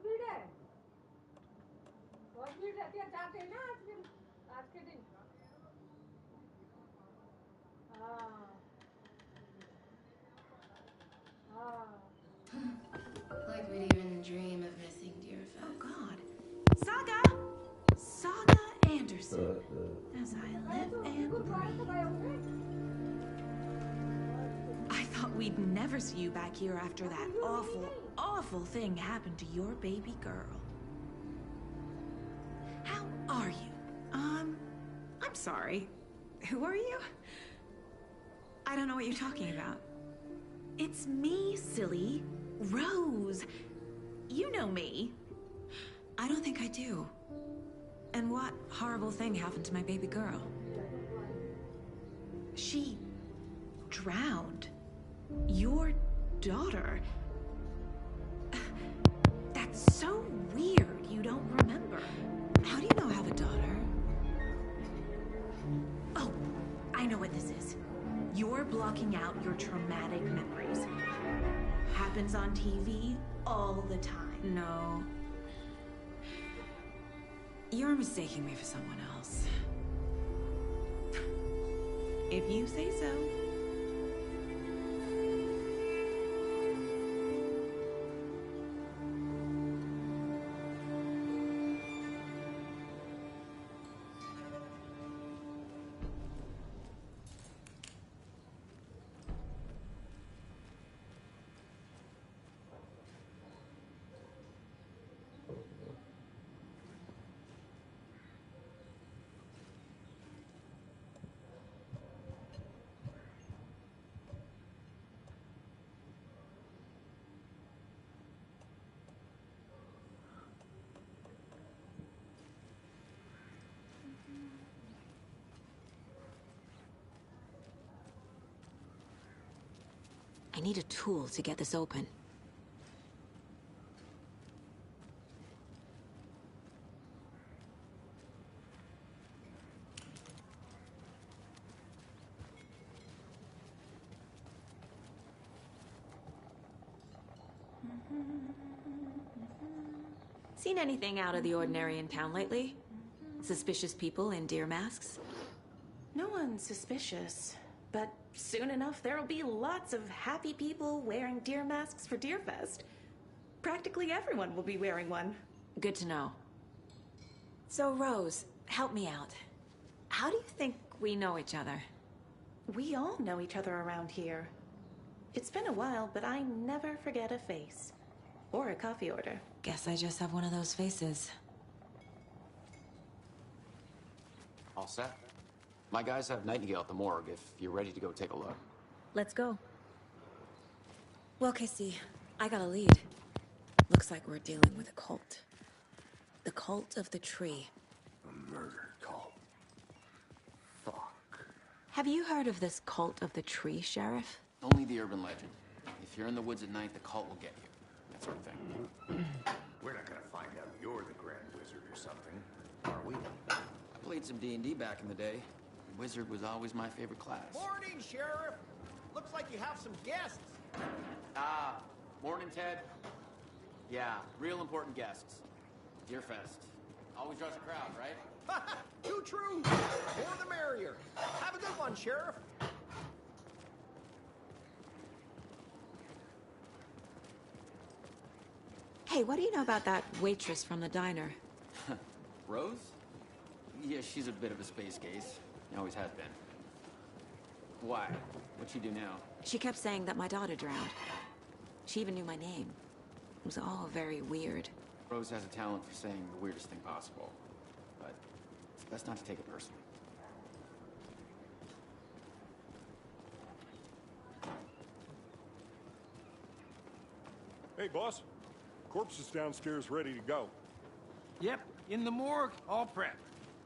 Speaker 12: भीड़ है बहुत भीड़ रहती है जाते हैं ना आज के दिन हाँ
Speaker 13: Like we'd even dream of missing Deerfest. Oh God. Saga! Saga Anderson. As I live and breathe. I thought we'd never see you back here after that awful, awful thing happened to your baby girl. How are you? I'm sorry. Who are you? I don't know what you're talking about. It's me, silly. Rose. You know me.
Speaker 5: I don't think I do. And what horrible thing happened to my baby girl?
Speaker 13: She drowned. Your daughter. That's so weird you don't remember.
Speaker 5: How do you know I have a daughter?
Speaker 13: Oh, I know what this is. You're blocking out your traumatic memories. Happens on TV all the time.
Speaker 5: No. You're mistaking me for someone else.
Speaker 13: If you say so.
Speaker 5: I need a tool to get this open. Seen anything out of the ordinary in town lately? Suspicious people in deer masks?
Speaker 13: No one's suspicious, but soon enough there'll be lots of happy people wearing deer masks for Deerfest. Practically everyone will be wearing one.
Speaker 5: Good to know. So, Rose, help me out. How do you think we know each other?
Speaker 13: We all know each other around here. It's been a while, but I never forget a face. Or a coffee order.
Speaker 5: Guess I just have one of those faces.
Speaker 11: All set? My guys have Nightingale at the morgue if you're ready to go take a look.
Speaker 5: Let's go. Well, Casey, I got a lead. Looks like we're dealing with a cult. The cult of the tree.
Speaker 3: A murder cult. Fuck.
Speaker 5: Have you heard of this cult of the tree, Sheriff?
Speaker 11: Only the urban legend. If you're in the woods at night, the cult will get you. That sort of thing.
Speaker 3: We're not gonna find out you're the Grand Wizard or something, are we?
Speaker 11: I played some D&D back in the day. Wizard was always my favorite class.
Speaker 4: Morning, Sheriff. Looks like you have some guests.
Speaker 11: Ah, morning, Ted. Yeah, real important guests. Deerfest. Always draws a crowd, right?
Speaker 4: Too true. More the merrier. Have a good one, Sheriff.
Speaker 5: Hey, what do you know about that waitress from the diner?
Speaker 11: Rose? Yeah, she's a bit of a space case. Always has been. Why? What'd she do now?
Speaker 5: She kept saying that my daughter drowned. She even knew my name. It was all very weird.
Speaker 11: Rose has a talent for saying the weirdest thing possible. But it's best not to take it personally.
Speaker 7: Hey, boss. Corpse is downstairs ready to go.
Speaker 4: Yep, in the morgue, all prepped.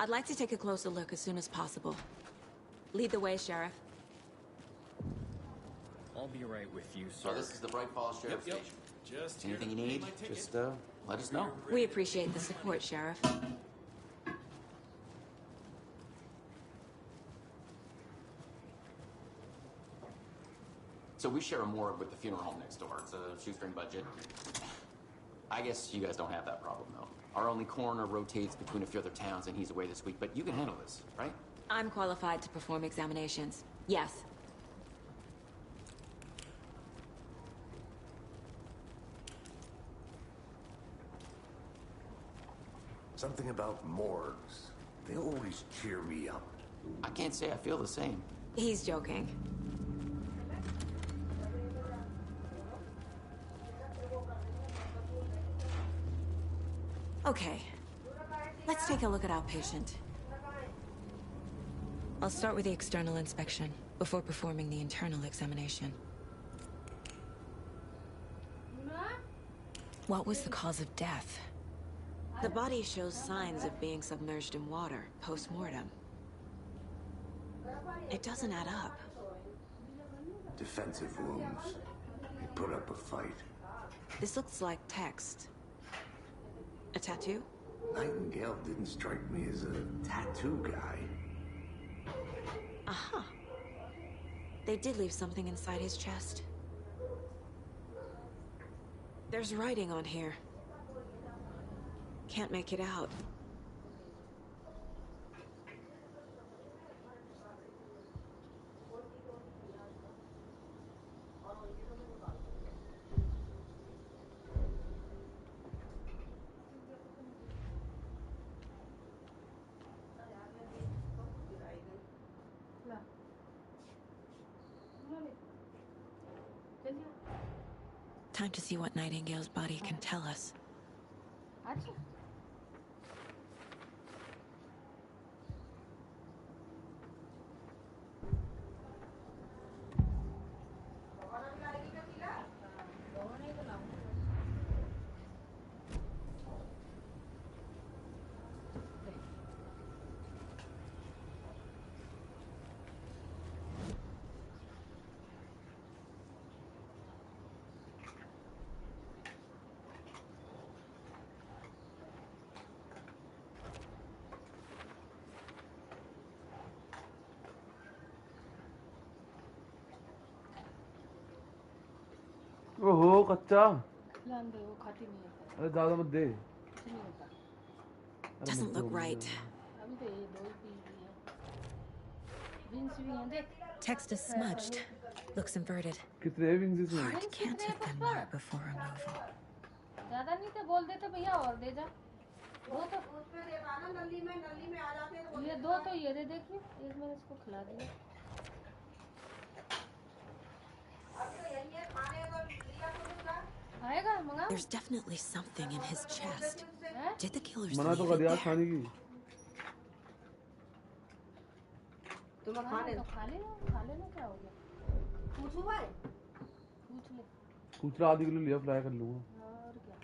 Speaker 5: I'd like to take a closer look as soon as possible. Lead the way, Sheriff.
Speaker 18: I'll be right with you,
Speaker 11: So
Speaker 18: sir.
Speaker 11: this is the Bright Falls Sheriff
Speaker 18: Yep.
Speaker 11: Station.
Speaker 18: Just
Speaker 11: Anything you
Speaker 18: here to
Speaker 11: need,
Speaker 18: pay my ticket.
Speaker 11: just let us know.
Speaker 5: We appreciate the support, Sheriff.
Speaker 11: So we share a morgue with the funeral home next door. It's a shoestring budget. I guess you guys don't have that problem, though. Our only coroner rotates between a few other towns, and he's away this week, but you can handle this, right?
Speaker 5: I'm qualified to perform examinations. Yes.
Speaker 3: Something about morgues. They always cheer me up.
Speaker 11: I can't say I feel the same.
Speaker 5: He's joking. Okay. Let's take a look at our patient. I'll start with the external inspection before performing the internal examination. What was the cause of death? The body shows signs of being submerged in water post-mortem. It doesn't add up.
Speaker 3: Defensive wounds. He put up a fight.
Speaker 5: This looks like text. A tattoo?
Speaker 3: Nightingale didn't strike me as a tattoo guy.
Speaker 5: Aha. They did leave something inside his chest. There's writing on here. Can't make it out. Time to see what Nightingale's body can tell us.
Speaker 17: ओहो कच्चा
Speaker 12: खिलान दे वो खाती नहीं है
Speaker 17: अरे ज्यादा मत दे
Speaker 12: कुछ नहीं होता
Speaker 5: Doesn't look right.
Speaker 12: अभी तो ये दो ही पी रही है विंस भी हैं देख
Speaker 5: Text is smudged. Looks inverted.
Speaker 17: कितने विंग्स इसमें
Speaker 5: Heart can't hit them more before removal.
Speaker 12: ज्यादा नहीं तो बोल देते भैया और दे जा दो तो उसमें देना ना नली में आ जाते तो ये दो तो ये दे देखिए एक मैंने इसको खिला दिया
Speaker 5: There's definitely something in his chest. Did the killers
Speaker 17: मना तो
Speaker 5: leave
Speaker 17: कर
Speaker 5: it
Speaker 17: दिया
Speaker 5: there?
Speaker 17: खाने की
Speaker 12: तुम खाने तो खा लेना क्या हो गया पूछो भाई पूछ ले
Speaker 17: दूसरा आधी किलो लिया फ्राई कर लूंगा
Speaker 12: और क्या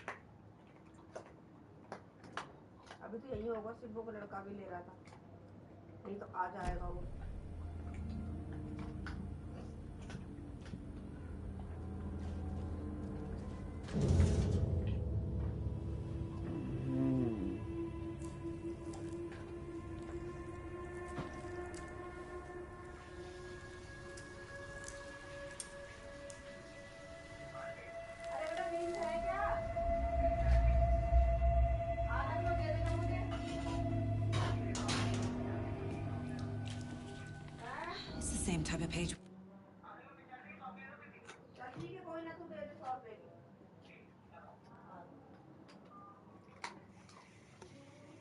Speaker 12: अभी तो यही होगा सिर्फ वो लड़का भी ले रहा था नहीं तो आ जाएगा वो
Speaker 5: It's the same type of page.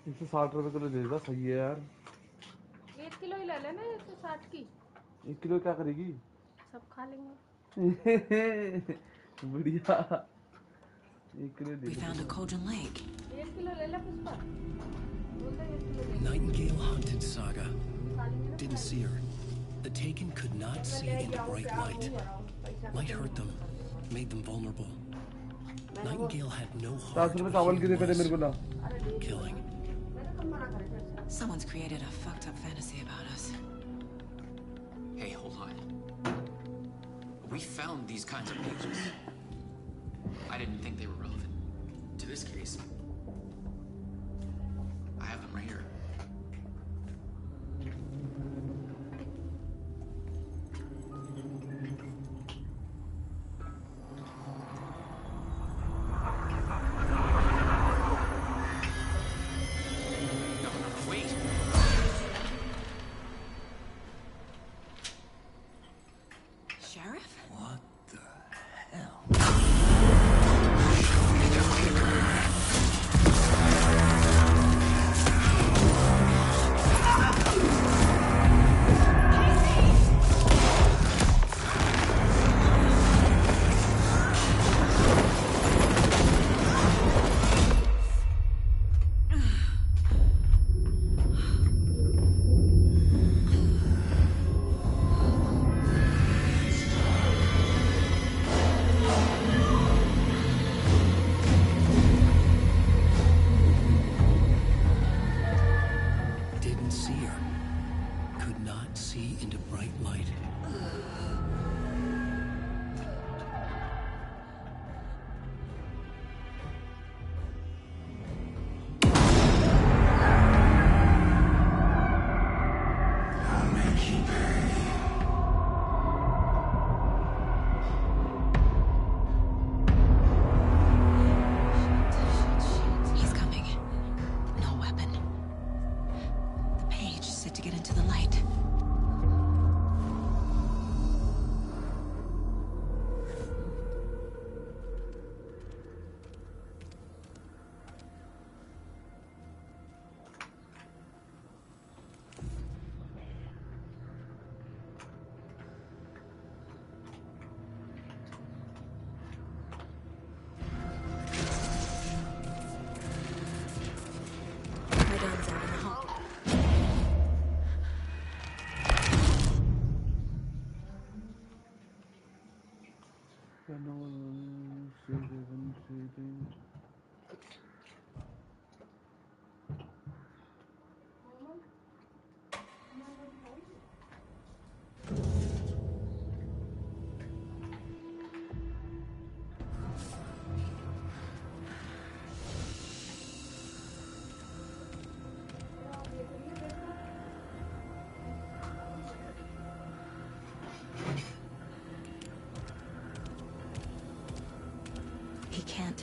Speaker 17: इससे 60 रुपए किलो देगा सही है यार
Speaker 12: 1 किलो ही ले लेना 160 की
Speaker 17: 1 किलो क्या करेगी
Speaker 12: सब खा लेंगे
Speaker 17: बढ़िया 1 kilo they
Speaker 5: We found a Cauldron Lake.
Speaker 12: 1 kilo ले ले Pushpa
Speaker 1: Nightingale haunted Saga. Didn't see her. The Taken could not see in bright light. Light hurt them, made them vulnerable. Nightingale had no heart but killing.
Speaker 5: Someone's created a fucked up fantasy about us.
Speaker 11: Hey, hold on. We found these kinds of pages. I didn't think they were relevant to this case. I have them right here.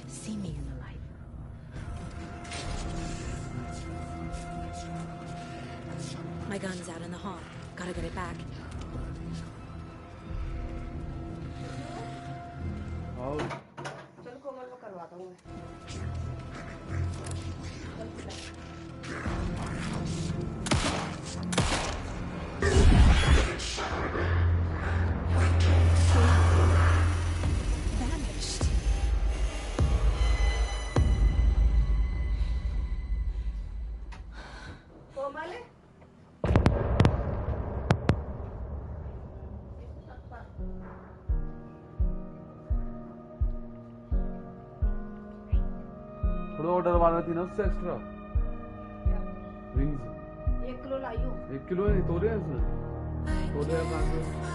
Speaker 5: see me in the light. My gun's out in the hall. Gotta get it back.
Speaker 12: चल कोमल को करवाता हूँ मैं
Speaker 5: Vanished.
Speaker 12: कोमल
Speaker 17: थोड़ा order वाला थी ना उससे एक्स्ट्रा विंग्स
Speaker 12: 1 किलो लाई हूँ
Speaker 17: 1 किलो नहीं तोड़े हैं उसने तोड़े हैं कहाँ से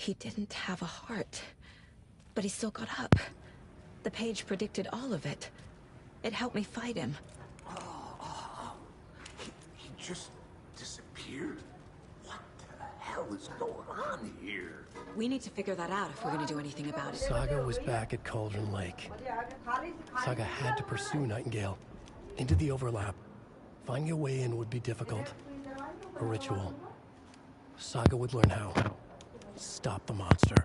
Speaker 5: He didn't have a heart, but he still got up. The page predicted all of it. It helped me fight him.
Speaker 3: He just disappeared? What the hell is going on here?
Speaker 5: We need to figure that out if we're going to do anything about it.
Speaker 1: Saga was back at Cauldron Lake. Saga had to pursue Nightingale. Into the overlap. Finding a way in would be difficult. A ritual. Saga would learn how. Stop the monster.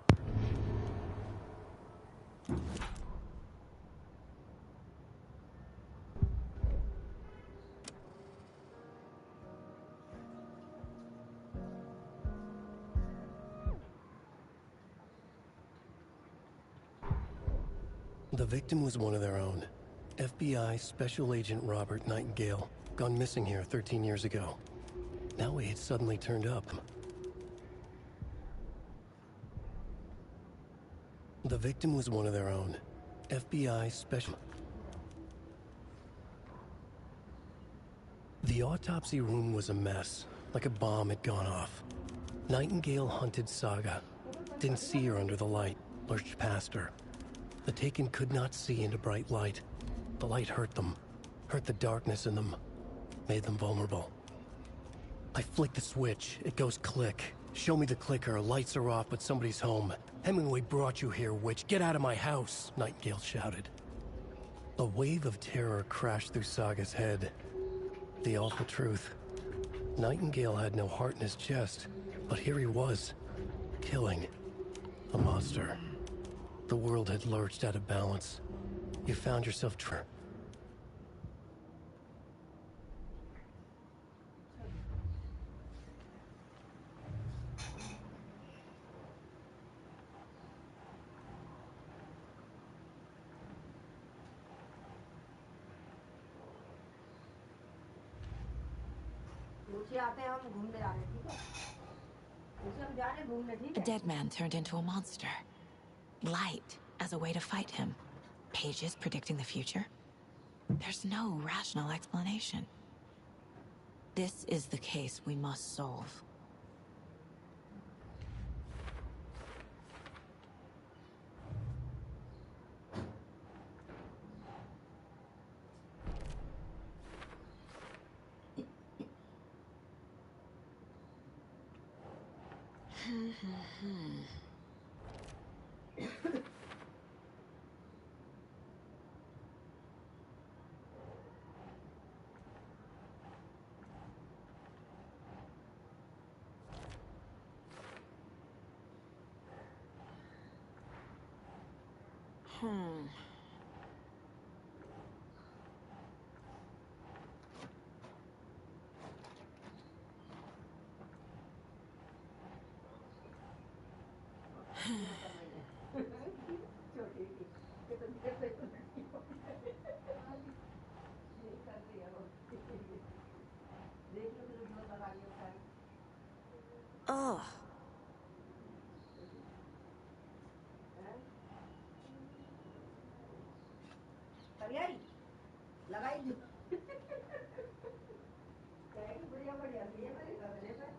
Speaker 1: The victim was one of their own. FBI Special Agent Robert Nightingale, gone missing here 13 years ago. Now he had suddenly turned up. The victim was one of their own. FBI Special... The autopsy room was a mess, like a bomb had gone off. Nightingale hunted Saga. Didn't see her under the light, lurched past her. The Taken could not see into bright light. The light hurt them, hurt the darkness in them, made them vulnerable. I flick the switch, it goes click. Show me the clicker, lights are off, but somebody's home. Hemingway brought you here, witch. Get out of my house, Nightingale shouted. A wave of terror crashed through Saga's head. The awful truth. Nightingale had no heart in his chest, but here he was, killing a monster. The world had lurched out of balance. You found yourself
Speaker 5: A dead man turned into a monster. Light as a way to fight him. Pages predicting the future. There's no rational explanation. This is the case we must solve. Ugh.
Speaker 12: लगाई दी बढ़िया बढ़िया ये मेरे गले पे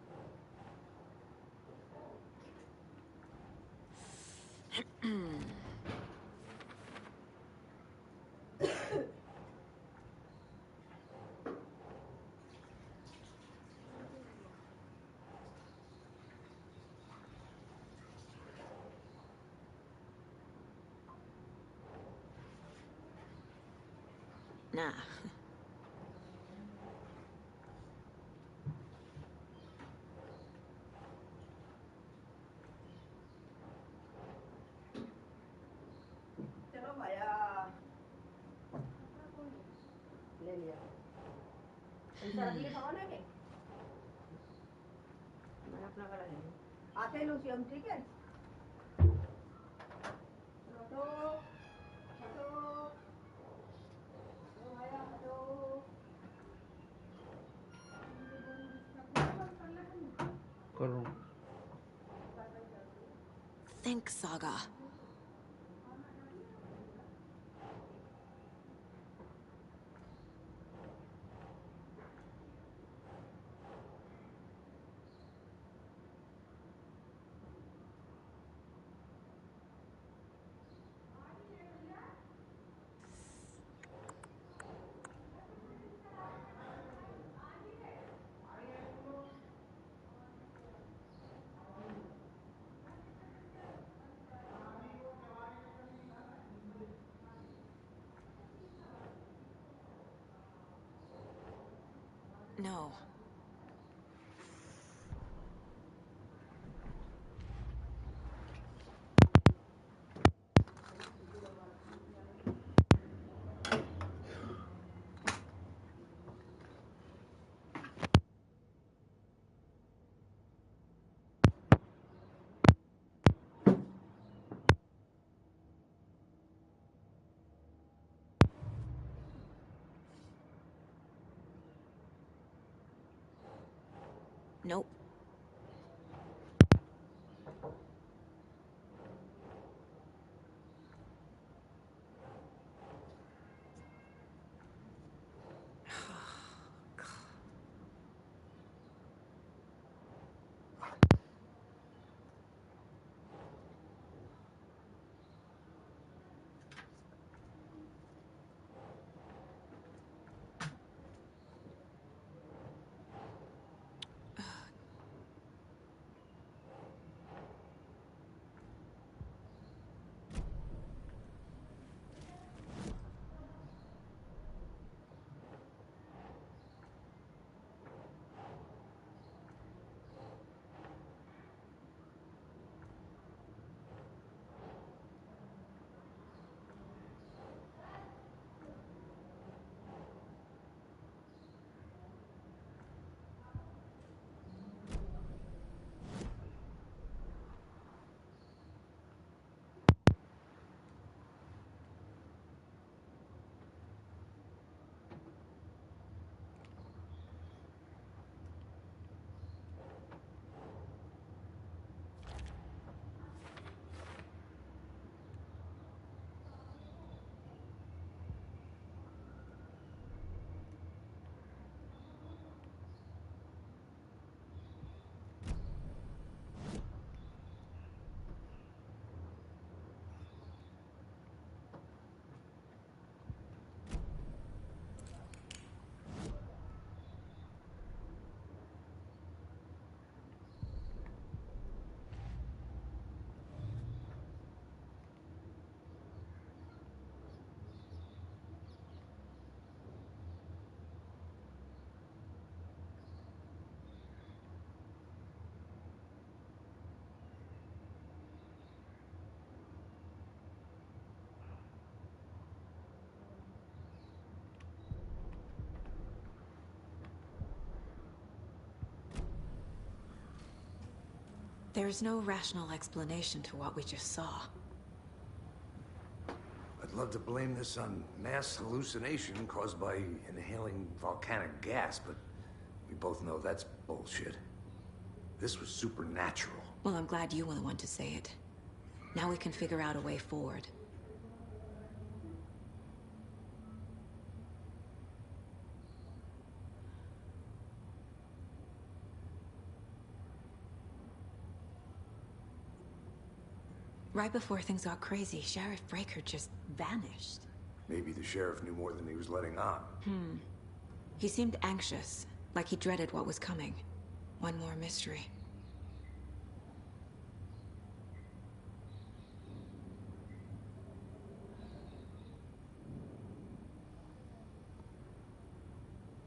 Speaker 5: Nah.
Speaker 12: चलो भैया ले लिया पैसा रख लिया खाने के मैंने अपना गला ले लिया आते हैं लूसी हम ठीक है हटो हटो भैया हटो
Speaker 17: कर रहा हूँ
Speaker 5: Think, Saga. No. Nope. There's no rational explanation to what we just saw.
Speaker 3: I'd love to blame this on mass hallucination caused by inhaling volcanic gas, but we both know that's bullshit. This was supernatural.
Speaker 5: Well, I'm glad you were the one to say it. Now we can figure out a way forward. Right before things got crazy, Sheriff Breaker just vanished.
Speaker 3: Maybe the sheriff knew more than he was letting on.
Speaker 5: He seemed anxious, like he dreaded what was coming. One more mystery.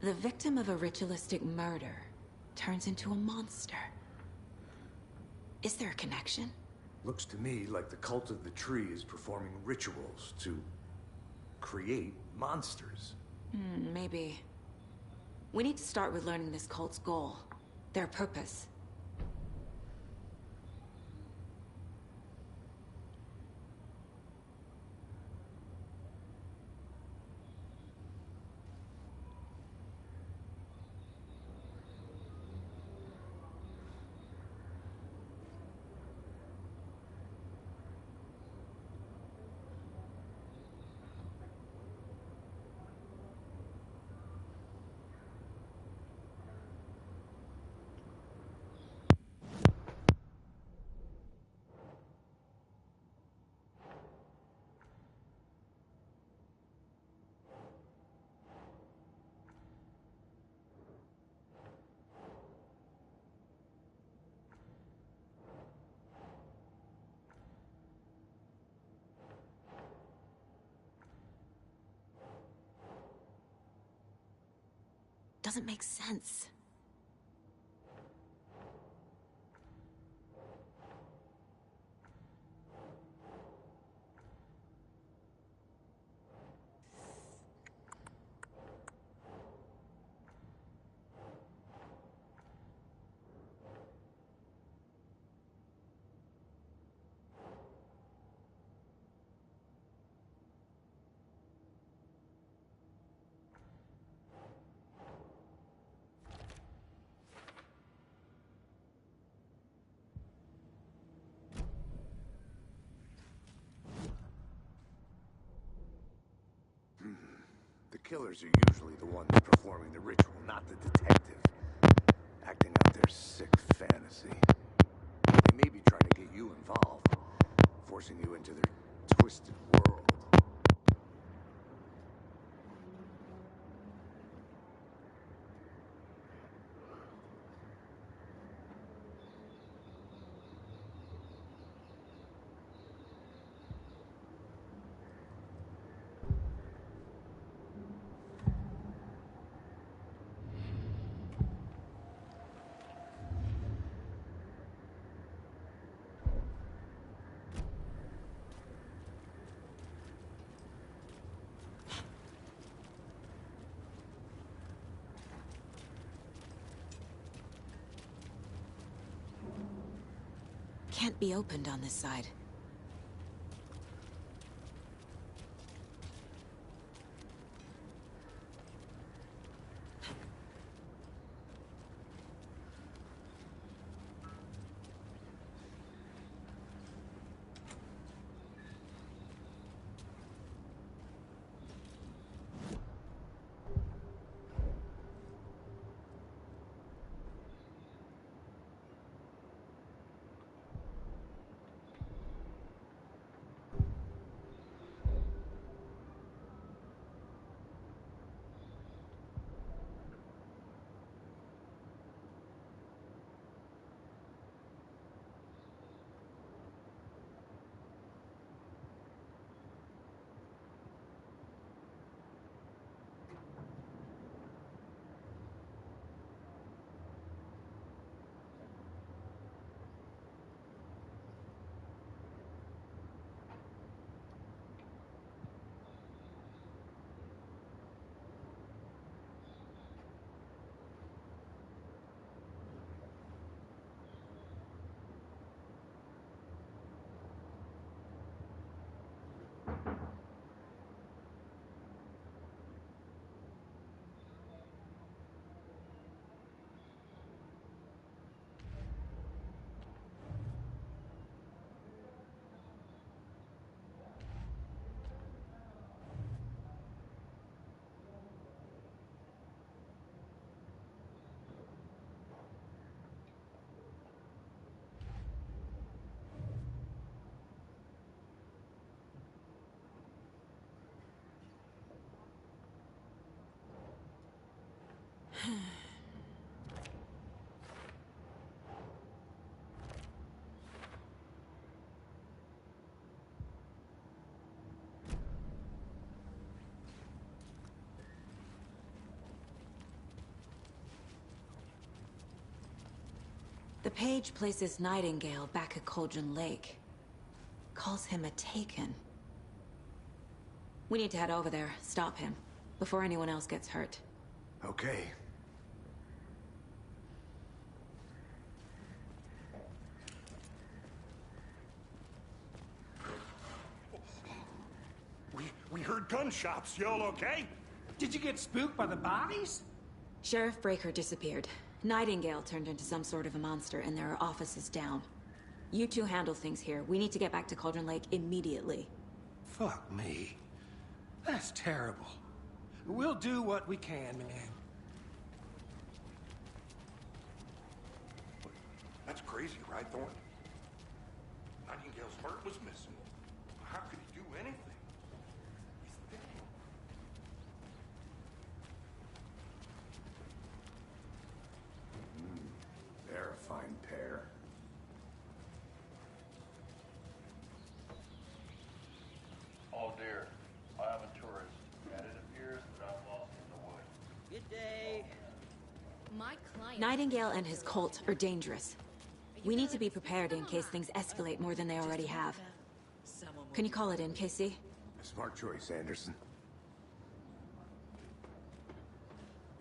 Speaker 5: The victim of a ritualistic murder turns into a monster. Is there a connection?
Speaker 3: Looks to me like the cult of the tree is performing rituals to create monsters.
Speaker 5: Maybe. We need to start with learning this cult's goal, their purpose. Doesn't make sense.
Speaker 3: The killers are usually the ones performing the ritual, not the detective. Acting out their sick fantasy. They may be trying to get you involved, forcing you into their twisted world.
Speaker 5: Can't be opened on this side. The page places Nightingale back at Cauldron Lake. Calls him a Taken. We need to head over there, stop him, before anyone else gets hurt.
Speaker 3: Okay.
Speaker 7: We heard gunshots. Y'all okay?
Speaker 4: Did you get spooked by the bodies?
Speaker 5: Sheriff Breaker disappeared. Nightingale turned into some sort of a monster, and there are offices down. You two handle things here. We need to get back to Cauldron Lake immediately.
Speaker 4: Fuck me. That's terrible. We'll do what we can, man.
Speaker 7: That's crazy, right, Thornton? Nightingale's heart was missing. How could he do anything? He's dead.
Speaker 3: They're a fine pair.
Speaker 18: Oh dear, I am a tourist, and it appears that I'm lost in the woods.
Speaker 19: Good day.
Speaker 5: My client... Nightingale and his cult are dangerous. We need to be prepared in case things escalate more than they already have. Can you call it in, Casey?
Speaker 3: Smart choice, Anderson.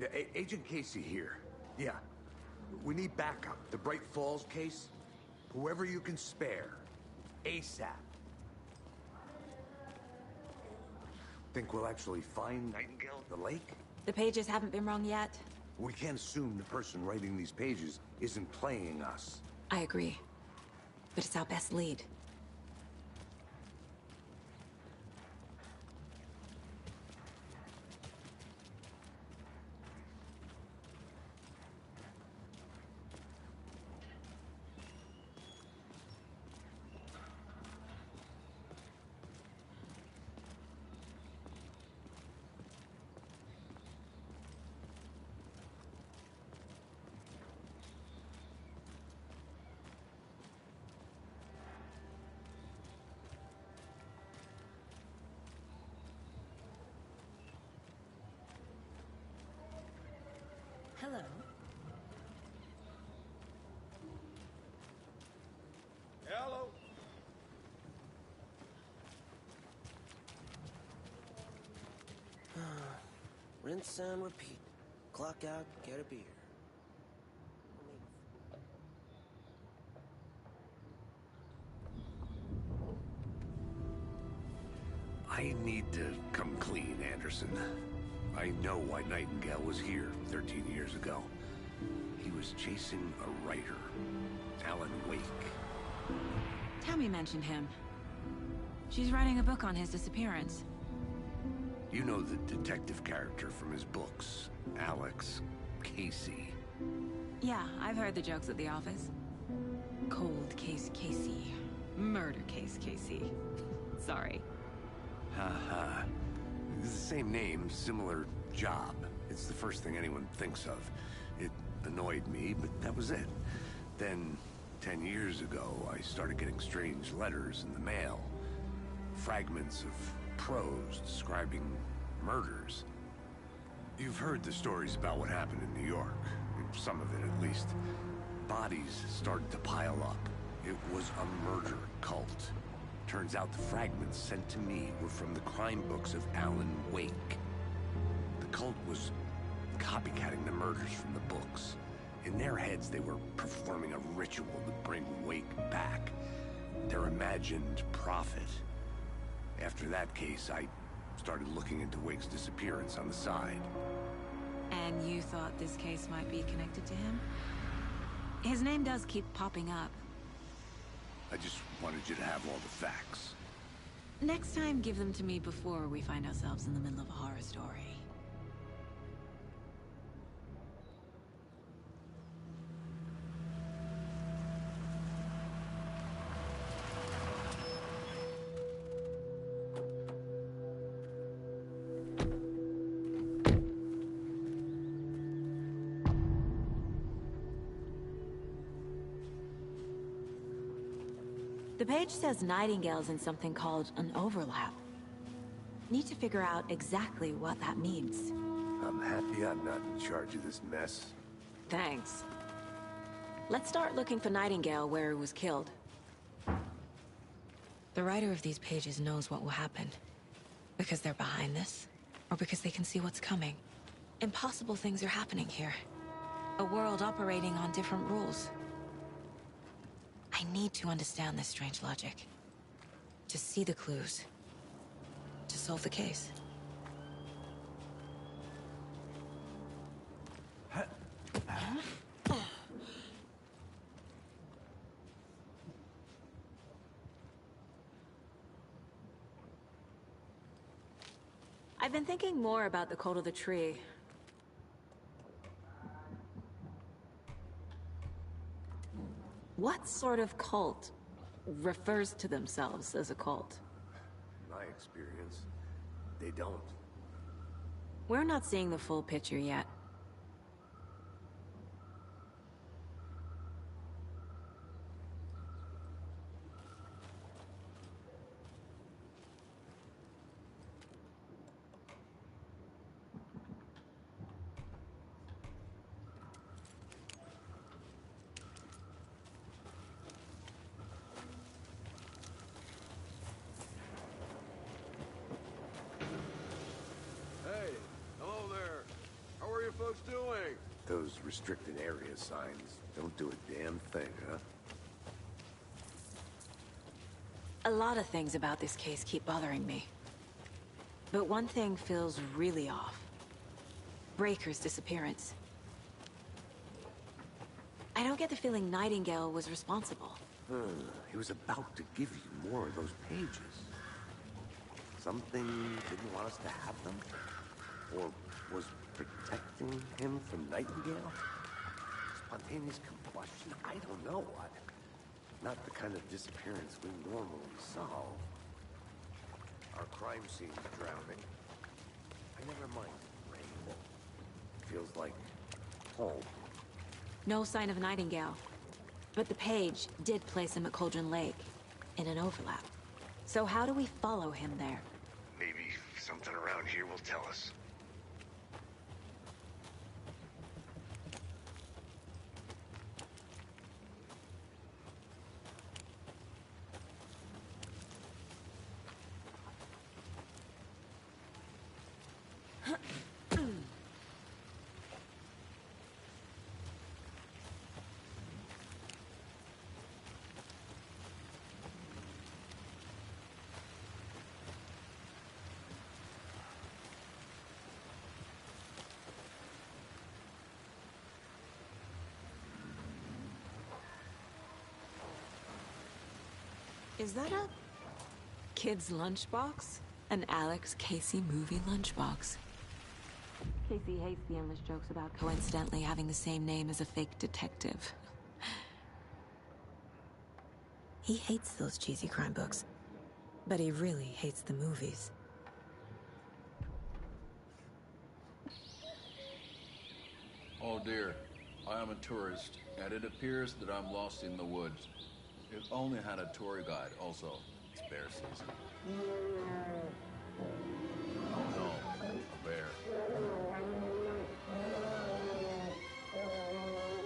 Speaker 3: Yeah, Agent Casey here. Yeah. We need backup. The Bright Falls case. Whoever you can spare. ASAP. Think we'll actually find Nightingale at the lake?
Speaker 5: The pages haven't been wrong yet.
Speaker 3: We can't assume the person writing these pages isn't playing us.
Speaker 5: I agree. But it's our best lead.
Speaker 19: Hello.
Speaker 4: Hello.
Speaker 19: Rinse and repeat. Clock out, get a beer.
Speaker 3: I need to come clean, Anderson. I know why Nightingale was here 13 years ago. He was chasing a writer, Alan Wake.
Speaker 5: Tammy mentioned him. She's writing a book on his disappearance.
Speaker 3: You know the detective character from his books, Alex Casey.
Speaker 5: Yeah, I've heard the jokes at the office. Cold case Casey. Murder case Casey. Sorry.
Speaker 3: Ha. It's the same name, similar job. It's the first thing anyone thinks of. It annoyed me, but that was it. Then, 10 years ago, I started getting strange letters in the mail. Fragments of prose describing murders. You've heard the stories about what happened in New York. Some of it, at least. Bodies started to pile up. It was a murder cult. Turns out the fragments sent to me were from the crime books of Alan Wake. The cult was copycatting the murders from the books. In their heads, they were performing a ritual to bring Wake back. Their imagined prophet. After that case, I started looking into Wake's disappearance on the side.
Speaker 5: And you thought this case might be connected to him? His name does keep popping up.
Speaker 3: I just wanted you to have all the facts.
Speaker 5: Next time, give them to me before we find ourselves in the middle of a horror story. The page says Nightingale's in something called an overlap. Need to figure out exactly what that means.
Speaker 3: I'm happy I'm not in charge of this mess.
Speaker 5: Thanks. Let's start looking for Nightingale where he was killed. The writer of these pages knows what will happen. Because they're behind this, or because they can see what's coming. Impossible things are happening here. A world operating on different rules. I need to understand this strange logic. To see the clues. To solve the case. I've been thinking more about the cult of the tree. What sort of cult refers to themselves as a cult?
Speaker 3: In my experience, they don't.
Speaker 5: We're not seeing the full picture yet.
Speaker 3: Doing? Those restricted area signs don't do a damn thing, huh?
Speaker 5: A lot of things about this case keep bothering me. But one thing feels really off. Breaker's disappearance. I don't get the feeling Nightingale was responsible.
Speaker 3: He was about to give you more of those pages. Something didn't want us to have them? Or was protecting him from Nightingale? Spontaneous combustion? I don't know. Not the kind of disappearance we normally solve. Our crime scene's drowning. I never mind rain. Feels like home.
Speaker 5: No sign of Nightingale. But the page did place him at Cauldron Lake, in an overlap. So how do we follow him there?
Speaker 3: Maybe something around here will tell us.
Speaker 5: Is that a kid's lunchbox? An Alex Casey movie lunchbox. Casey hates the endless jokes about coincidentally having the same name as a fake detective. He hates those cheesy crime books, but he really hates the movies.
Speaker 18: Oh dear, I am a tourist, and it appears that I'm lost in the woods. If only had a tour guide, also. It's bear season. Oh no, a bear.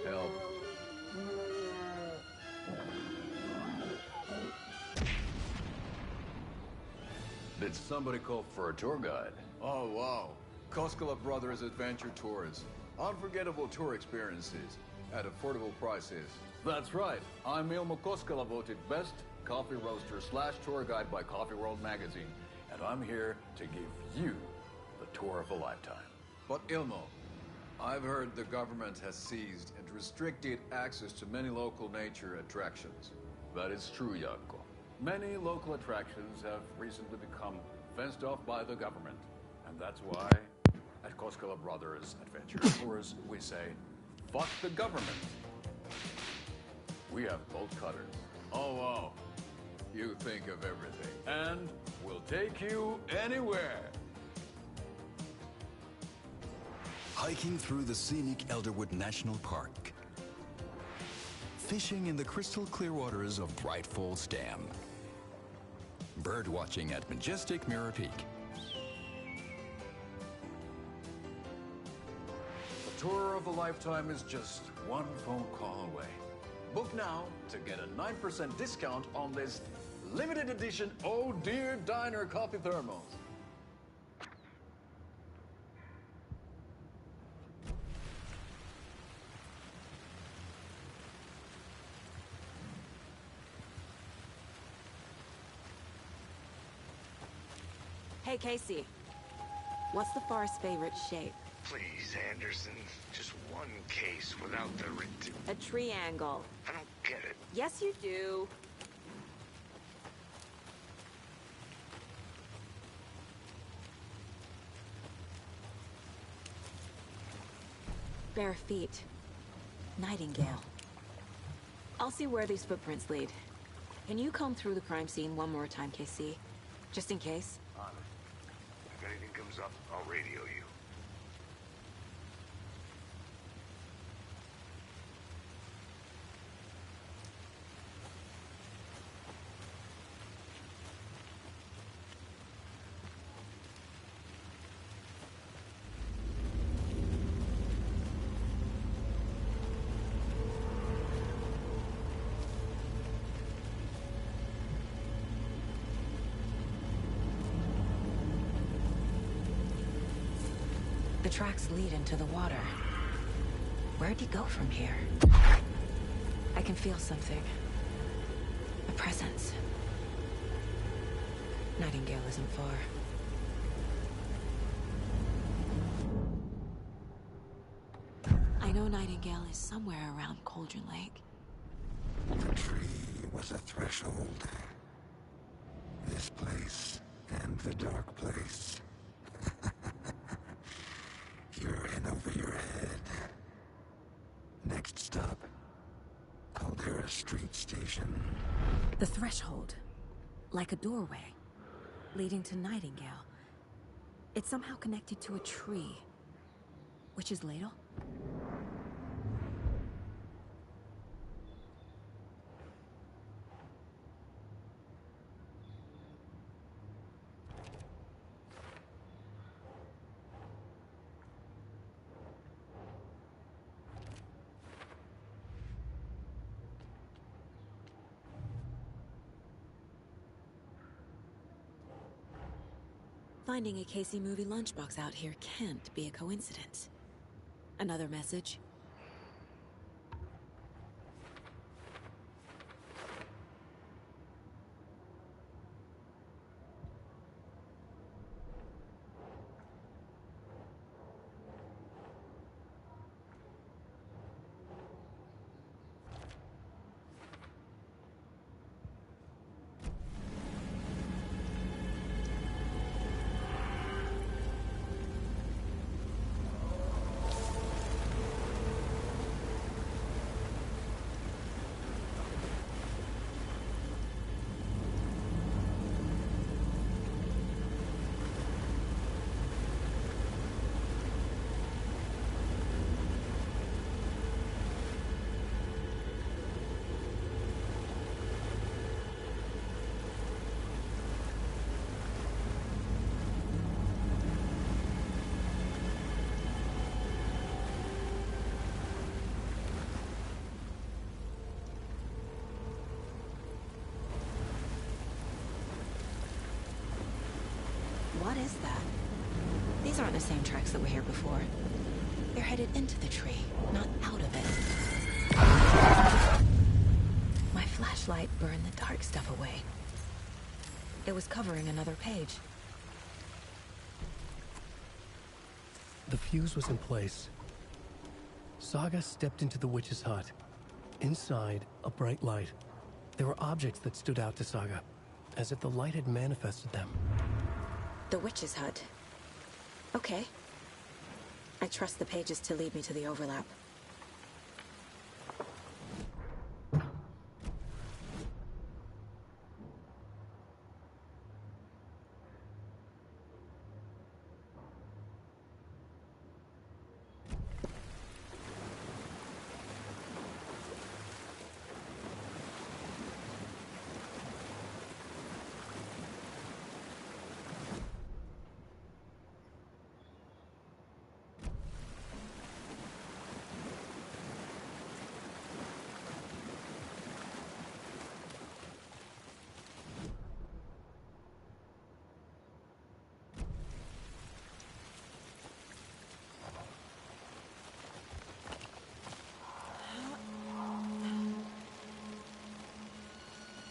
Speaker 18: Help. Did somebody call for a tour guide? Oh wow, Koskela Brothers Adventure Tours. Unforgettable tour experiences at affordable prices. That's right. I'm Ilmo Koskela, voted best coffee roaster / tour guide by Coffee World magazine. And I'm here to give you the tour of a lifetime. But Ilmo, I've heard the government has seized and restricted access to many local nature attractions. That is true, Jaakko. Many local attractions have recently become fenced off by the government. And that's why at Koskela Brothers Adventure Tours, we say, fuck the government. We have bolt cutters. Oh, wow. You think of everything. And we'll take you anywhere.
Speaker 20: Hiking through the scenic Elderwood National Park. fishing in the crystal clear waters of Bright Falls Dam. Bird watching at majestic Mirror Peak.
Speaker 18: The tour of a lifetime is just one phone call away. Book now to get a 9% discount on this limited edition Oh Dear Diner coffee thermos.
Speaker 21: Hey, Casey. What's the forest's favorite shape?
Speaker 3: Please, Anderson. Just one case without the
Speaker 21: A triangle.
Speaker 3: I don't get it.
Speaker 21: Yes, you do. Bare feet. Nightingale. I'll see where these footprints lead. Can you comb through the crime scene one more time, Casey? Just in case?
Speaker 3: On it. If anything comes up, I'll radio you.
Speaker 21: The tracks lead into the water. Where'd he go from here? I can feel something. A presence. Nightingale isn't far. I know Nightingale is somewhere around Cauldron Lake.
Speaker 8: The tree was a threshold. This place and the dark place. You're in over your head. Next stop, Caldera Street Station.
Speaker 21: The threshold. Like a doorway. Leading to Nightingale. It's somehow connected to a tree. Witch's Ladle? Finding a Casey movie lunchbox out here can't be a coincidence. Another message. What is that? These aren't the same tracks that were here before. They're headed into the tree, not out of it. My flashlight burned the dark stuff away. It was covering another page.
Speaker 1: The fuse was in place. Saga stepped into the witch's hut. Inside, a bright light. There were objects that stood out to Saga, as if the light had manifested them.
Speaker 21: The witch's hut. Okay. I trust the pages to lead me to the overlap.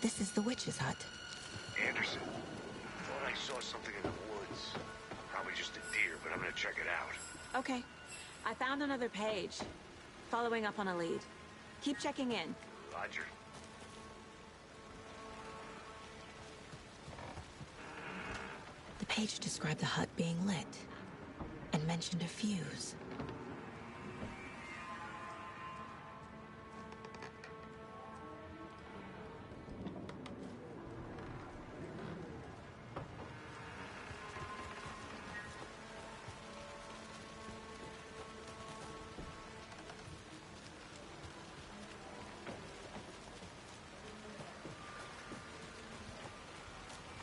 Speaker 5: This is the witch's hut.
Speaker 3: Anderson, thought I saw something in the woods. Probably just a deer, but I'm gonna check it out.
Speaker 21: Okay. I found another page. Following up on a lead. Keep checking in.
Speaker 3: Roger.
Speaker 5: The page described the hut being lit and mentioned a fuse.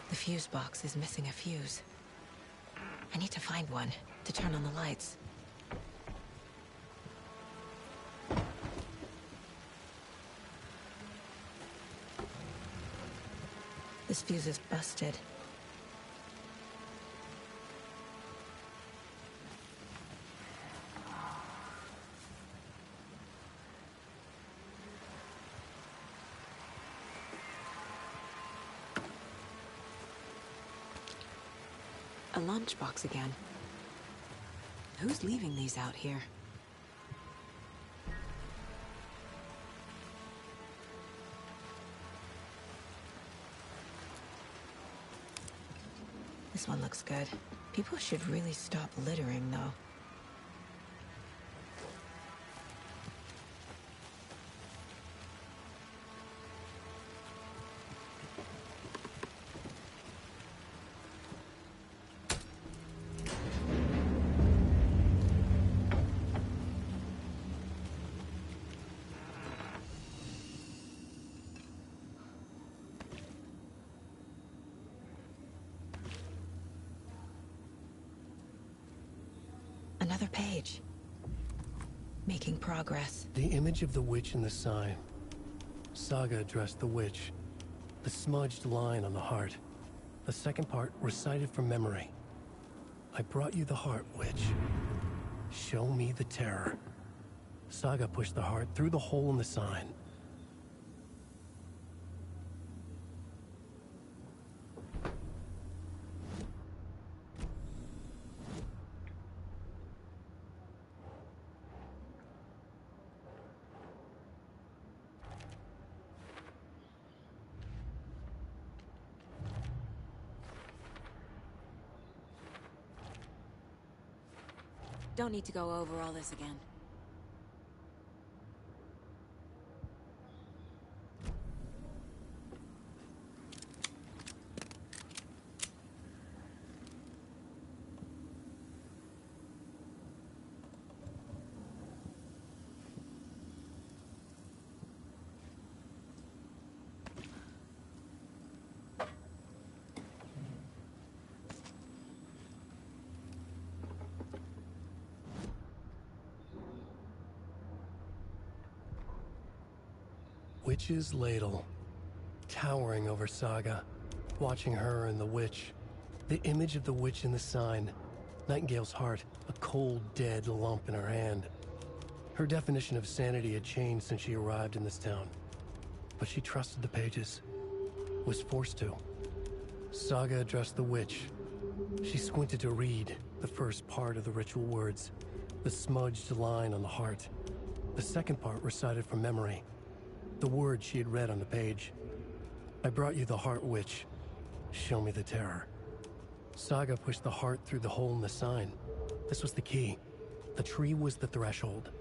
Speaker 5: The fuse box is missing a fuse. I need to find one to turn on the lights. This fuse is busted. A lunchbox again. Who's leaving these out here? This one looks good. People should really stop littering, though. Another page. Making progress.
Speaker 1: The image of the witch in the sign. Saga addressed the witch. The smudged line on the heart. The second part recited from memory. I brought you the heart, witch. Show me the terror. Saga pushed the heart through the hole in the sign.
Speaker 21: Don't need to go over all this again.
Speaker 1: Witch's ladle, towering over Saga, watching her and the witch. The image of the witch in the sign, Nightingale's heart, a cold, dead lump in her hand. Her definition of sanity had changed since she arrived in this town, but she trusted the pages, was forced to. Saga addressed the witch. She squinted to read the first part of the ritual words, the smudged line on the heart. The second part recited from memory. The words she had read on the page. I brought you the heart, witch. Show me the terror. Saga pushed the heart through the hole in the sign. This was the key. The tree was the threshold.